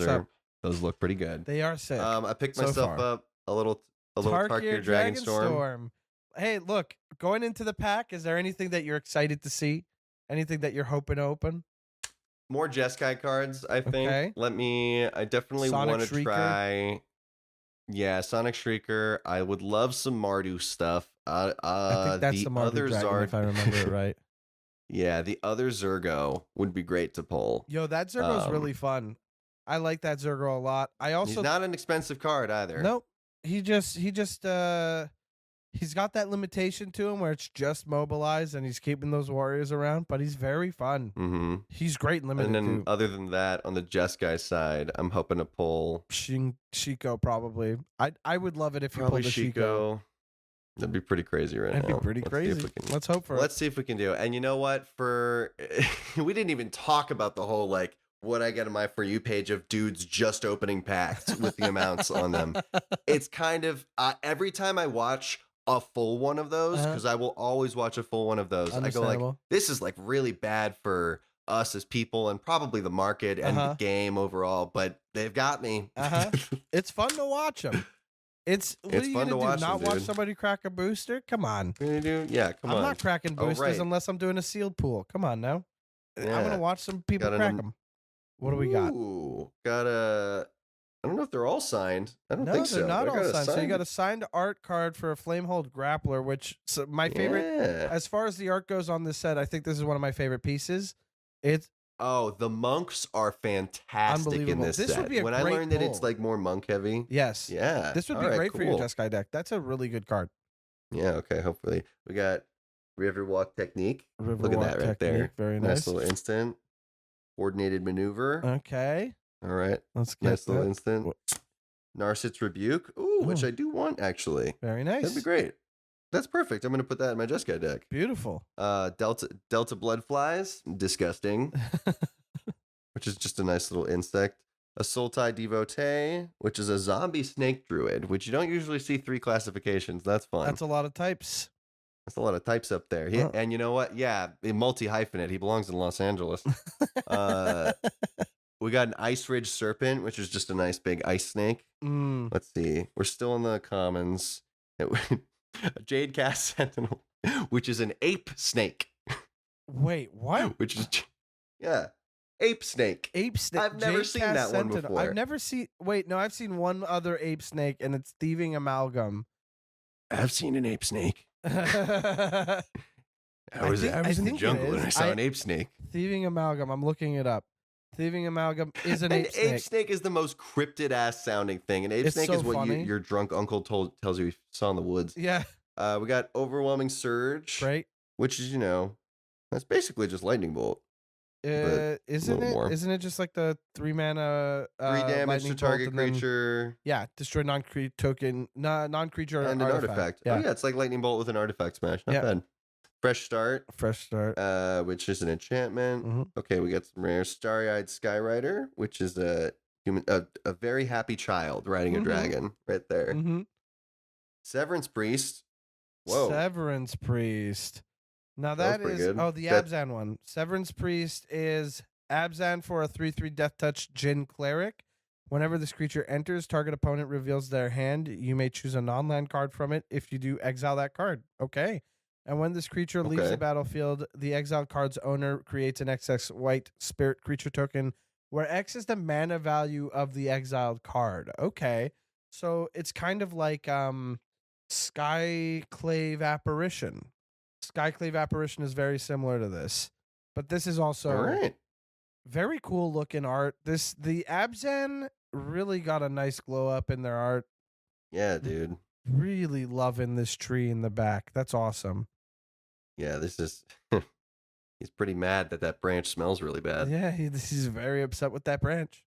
Those look pretty good. They are sick. I picked so myself far. up a little Tarkir Dragonstorm. Hey, look, going into the pack, is there anything that you're excited to see? Anything that you're hoping to open? More Jeskai cards, I think. Okay. I definitely want to try. Yeah, Sonic Shrieker. I would love some Mardu stuff. I think that's the Mardu Dragon, if I remember it right. Yeah, the other Zergo would be great to pull. Yo, that Zergo's really fun. I like that Zergo a lot. He's not an expensive card either. Nope. He's got that limitation to him where it's just mobilized and he's keeping those warriors around, but he's very fun. Mm-hmm. He's great in limited. And then other than that, on the Jeskai side, I'm hoping to pull Shiko probably. I would love it if you pulled a Shiko. That'd be pretty crazy right now. That'd be pretty crazy. Let's hope for it. Let's see if we can do it. And you know what? We didn't even talk about the whole what I get on my For You page of dudes just opening packs with the amounts on them. It's kind of every time I watch a full one of those, because I will always watch a full one of those, I go this is really bad for us as people and probably the market and the game overall, but they've got me. It's fun to watch them. It's fun to watch. Not watch somebody crack a booster? Come on. Yeah, come on. I'm not cracking boosters unless I'm doing a sealed pool. Come on now. Yeah. I'm gonna watch some people crack them. What do we got? I don't know if they're all signed. I don't think so. They're not all signed. So you got a signed art card for a Flamehold Grappler, which my favorite. As far as the art goes on this set, I think this is one of my favorite pieces. The monks are fantastic in this set. Would be when I learned that it's more monk heavy. Yes. Yeah. This would be great for your Jeskai deck. That's a really good card. Yeah. Okay. Hopefully we got Riverwalk Technique. Look at that right there. Very nice. Nice little instant. Coordinated maneuver. Okay. All right. Let's get nice little instant. Narset's Rebuke. Ooh, which I do want actually. Very nice. That'd be great. That's perfect. I'm going to put that in my Jeskai deck. Beautiful. Delta Bloodflies. Disgusting. Which is just a nice little insect. A Sultai Devotee, which is a zombie snake druid, which you don't usually see 3 classifications. That's fun. That's a lot of types. That's a lot of types up there. And you know what? Yeah, multi-hyphenate. He belongs in Los Angeles. We got an Ice Ridge Serpent, which is just a nice big ice snake. Let's see. We're still in the commons. A Jade Cast Sentinel, which is an ape snake. Wait, what? Which is, ape snake. Ape snake. I've never seen that one before. I've never seen. Wait, no, I've seen one other ape snake, and it's Thieving Amalgam. I've seen an ape snake. I was in the jungle and I saw an ape snake. Thieving Amalgam. I'm looking it up. Thieving Amalgam is an ape snake. An ape snake is the most cryptid ass sounding thing. An ape snake is what your drunk uncle tells you he saw in the woods. Yeah. We got Overwhelming Surge. Right. Which is, that's basically just Lightning Bolt. Isn't it? Isn't it just like the 3 mana 3 damage to target creature? Destroy non-creature token, non-creature and an artifact. Yeah. Oh yeah, it's like Lightning Bolt with an artifact smash. Not bad. Fresh Start. Which is an enchantment. Okay, we got some rare Starry-Eyed Skyrider, which is a very happy child riding a dragon right there. Severance Priest. Whoa. Severance Priest. Now that is good. the Abzan one. Severance Priest is Abzan for a 3/3 Death Touch Djinn Cleric. Whenever this creature enters, target opponent reveals their hand. You may choose a non-land card from it. If you do, exile that card. Okay. And when this creature leaves the battlefield, the exiled card's owner creates an XX white spirit creature token, where X is the mana value of the exiled card. Okay. So it's kind of like Skyclave Apparition. Skyclave Apparition is very similar to this. But this is also very cool looking art. The Abzan really got a nice glow up in their art. Yeah, dude. Really loving this tree in the back. That's awesome. Yeah, this is... He's pretty mad that branch smells really bad. Yeah, he's very upset with that branch.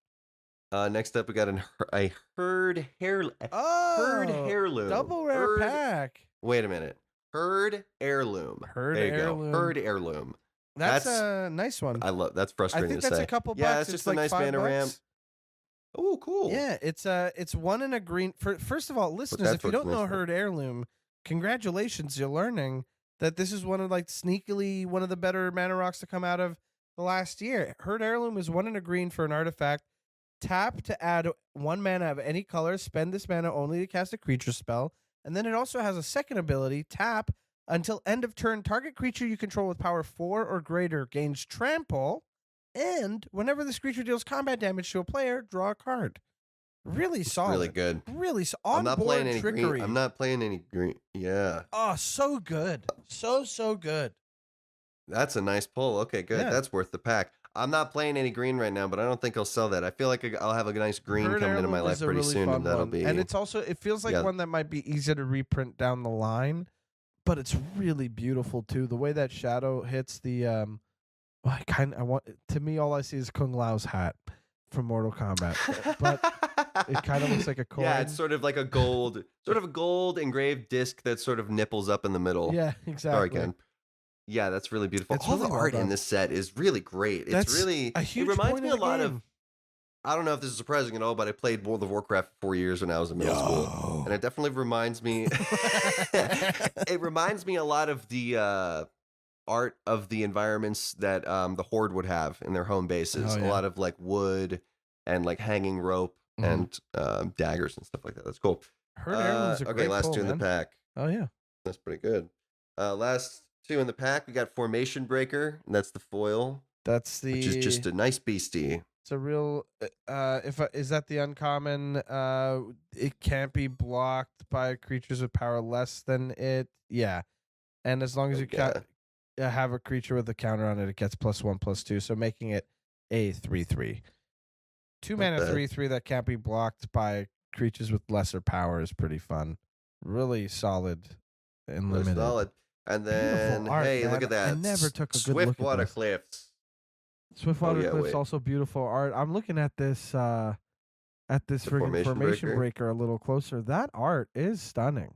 Next up, we got a Herd Heirloom. Double rare pack. Wait a minute. Herd Heirloom. There you go. Herd Heirloom. That's a nice one. That's frustrating to say. I think that's a couple bucks. Yeah, it's just a nice mana ramp. Oh, cool. Yeah, it's 1 in a green. First of all, listeners, if you don't know Herd Heirloom, congratulations, you're learning that this is one of sneakily one of the better mana rocks to come out of the last year. Herd Heirloom is 1 and a green for an artifact. Tap to add 1 mana of any color. Spend this mana only to cast a creature spell. And then it also has a second ability. Tap until end of turn. Target creature you control with power 4 or greater gains trample. And whenever this creature deals combat damage to a player, draw a card. Really solid. Really good. Really I'm not playing any trickery. green. I'm not playing any green. Yeah. Oh, so good. So good. That's a nice pull. Okay, good. Yeah. That's worth the pack. I'm not playing any green right now, but I don't think I'll sell that. I feel like I'll have a nice green Herd coming into my Heirloom life is a pretty really soon, fun and that'll one. be. And it's also, it feels like one that might be easier to reprint down the line, but it's really beautiful too. The way that shadow hits the to me, all I see is Kung Lao's hat from Mortal Kombat, but it kind of looks like a coin. Yeah, it's sort of like a gold engraved disc that sort of nipples up in the middle. Yeah, exactly. Sorry, Ken. Yeah, that's really beautiful. All the art in this set is really great. That's it's really a huge it reminds point me of a the lot game. of. I don't know if this is surprising at all, but I played World of Warcraft for 4 years when I was in middle school, and it definitely reminds me. It reminds me a lot of the art of the environments that the Horde would have in their home bases. Oh, yeah. A lot of like wood and like hanging rope and daggers and stuff like that. That's cool. Herd Heirloom is a great last pull, two in the man. pack. Oh yeah, That's pretty good. Last two in the pack, we got Formation Breaker, and that's the foil, that's the. which is just a nice beastie. It's a real. Is that the uncommon? It can't be blocked by creatures with power less than it. Yeah, and as long as you have a creature with a counter on it, it gets +1/+2. So making it a 3/3. 2 mana 3/3 that can't be blocked by creatures with lesser power is pretty fun. Really solid and Really limited. solid. And then, Beautiful art, hey, look man. at that. I never took a good look at Swiftwater this. Cliffs. Swiftwater yeah, Cliffs wait. also beautiful art. I'm looking at this friggin' Formation Formation Breaker a little closer. That art is stunning.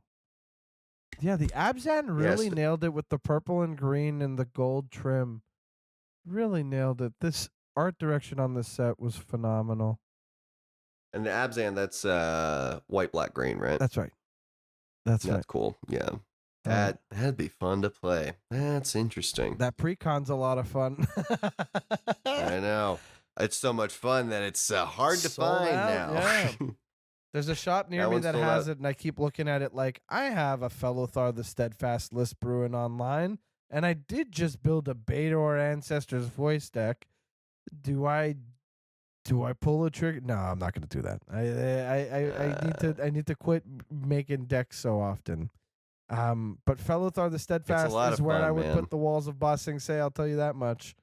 Yeah, the Abzan really nailed it with the purple and green and the gold trim. Really nailed it. This art direction on this set was phenomenal. And the Abzan, that's white, black, green, right? That's right. That's right. That's cool. Yeah. That'd be fun to play. That's interesting. That precon's a lot of fun. I know. It's so much fun that it's hard to Sold find out, now. yeah. There's a shop near That me one's that sold has out. it, and I keep looking at it like I have a Fellothar the Steadfast list brewing online, and I did just build a Bator Ancestors voice deck. Do I pull a trigger? No, I'm not going to do that. I need to quit making decks so often. But Fellothar the Steadfast lot is of where fun, I would man. put the Walls of Bossing Say. I'll tell you that much.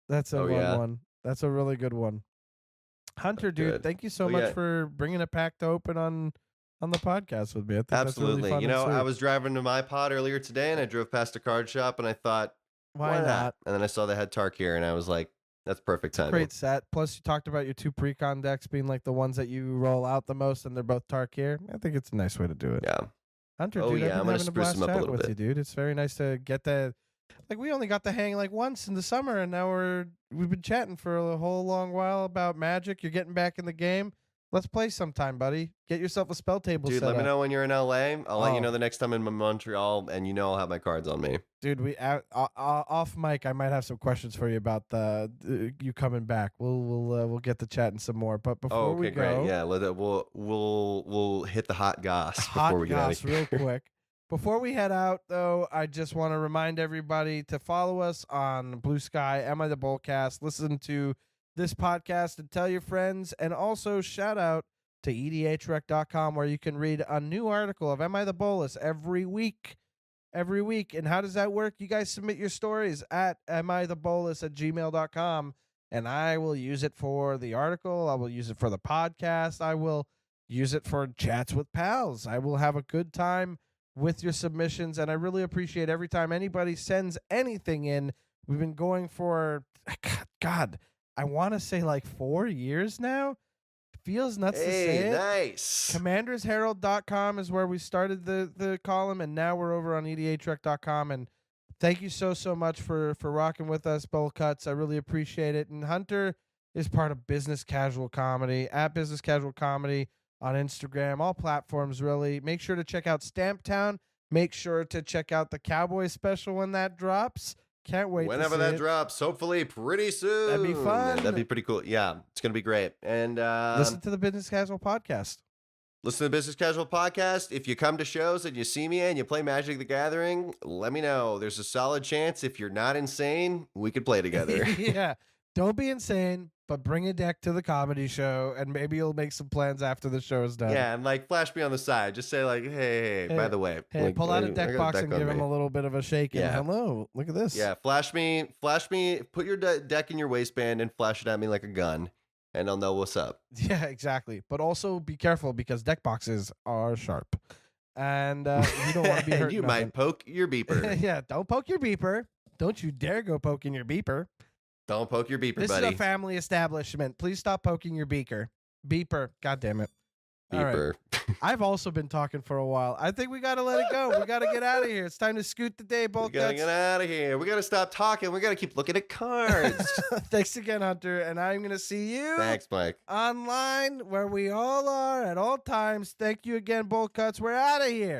That's a fun one. That's a really good one. Hunter, dude, Good. thank you so much for bringing a pack to open on the podcast with me. I think Absolutely. That's really fun and I sweet. was driving to my pod earlier today, and I drove past a card shop, and I thought, Why not? And then I saw they had Tarkir, and I was like, that's perfect timing. Great set. Plus, you talked about your 2 precon decks being like the ones that you roll out the most, and they're both Tarkir. I think it's a nice way to do it. Yeah. Hunter, Oh, dude, yeah, I've I'm been gonna having a spruce blast them up a chatting little with bit. you, dude. It's very nice to get that. Like, we only got to hang like once in the summer, and now we've been chatting for a whole long while about Magic. You're getting back in the game. Let's play sometime, buddy. Get yourself a spell table Dude, set let me up. know when you're in LA. I'll let you Oh. know the next time I'm in Montreal, and I'll have my cards on me. Dude, we off mic. I might have some questions for you about you coming back. We'll get to chatting some more. But before we go, great. Yeah, we'll hit the hot goss before we get out of here. real quick. Before we head out, though, I just want to remind everybody to follow us on Blue Sky. Am I the Bolcast? Listen to this podcast and tell your friends, and also shout out to edhrec.com where you can read a new article of Am I the Bolus every week. And how does that work? You guys submit your stories at amithebolas@gmail.com, and I will use it for the article. I will use it for the podcast. I will use it for chats with pals. I will have a good time with your submissions, and I really appreciate every time anybody sends anything in. We've been going for, God, I want to say like 4 years now. Feels nuts to say it. Nice. CommandersHerald.com is where we started the column, and now we're over on edhrec.com. And thank you so much for rocking with us, Bolcuts. I really appreciate it. And Hunter is part of Business Casual Comedy, at Business Casual Comedy on Instagram, all platforms, really. Make sure to check out Stamptown. Make sure to check out the Cowboy special when that drops. Can't wait Whenever to see that it. drops, hopefully pretty soon. That'd be fun. That'd be pretty cool. Yeah, it's going to be great. And Listen to the Business Casual podcast. listen to the Business Casual podcast. If you come to shows and you see me and you play Magic the Gathering, let me know. There's a solid chance if you're not insane, we could play together. Yeah. Don't be insane, but bring a deck to the comedy show, and maybe you'll make some plans after the show is done. Yeah, and like flash me on the side. Just say like, hey, by the way. Hey, like, pull out a I deck got box deck and on give me. him a little bit of a shake. Yeah. And hello, look at this. Yeah, flash me, put your deck in your waistband and flash it at me like a gun, and I'll know what's up. Yeah, exactly. But also be careful because deck boxes are sharp. And you don't want to be hurt. You might poke your beeper. Yeah, don't poke your beeper. Don't you dare go poking your beeper. Don't poke your beeper, This buddy. is a family establishment. Please stop poking your beeper. God damn it. All right. Beeper. I've also been talking for a while. I think we got to let it go. We got to get out of here. It's time to scoot the day, We Bolcuts. gotta get out of here. We gotta stop talking. We gotta keep looking at cards. Thanks again, Hunter. And I'm going to see you Thanks, Mike. online where we all are at all times. Thank you again, Bolcuts. We're out of here.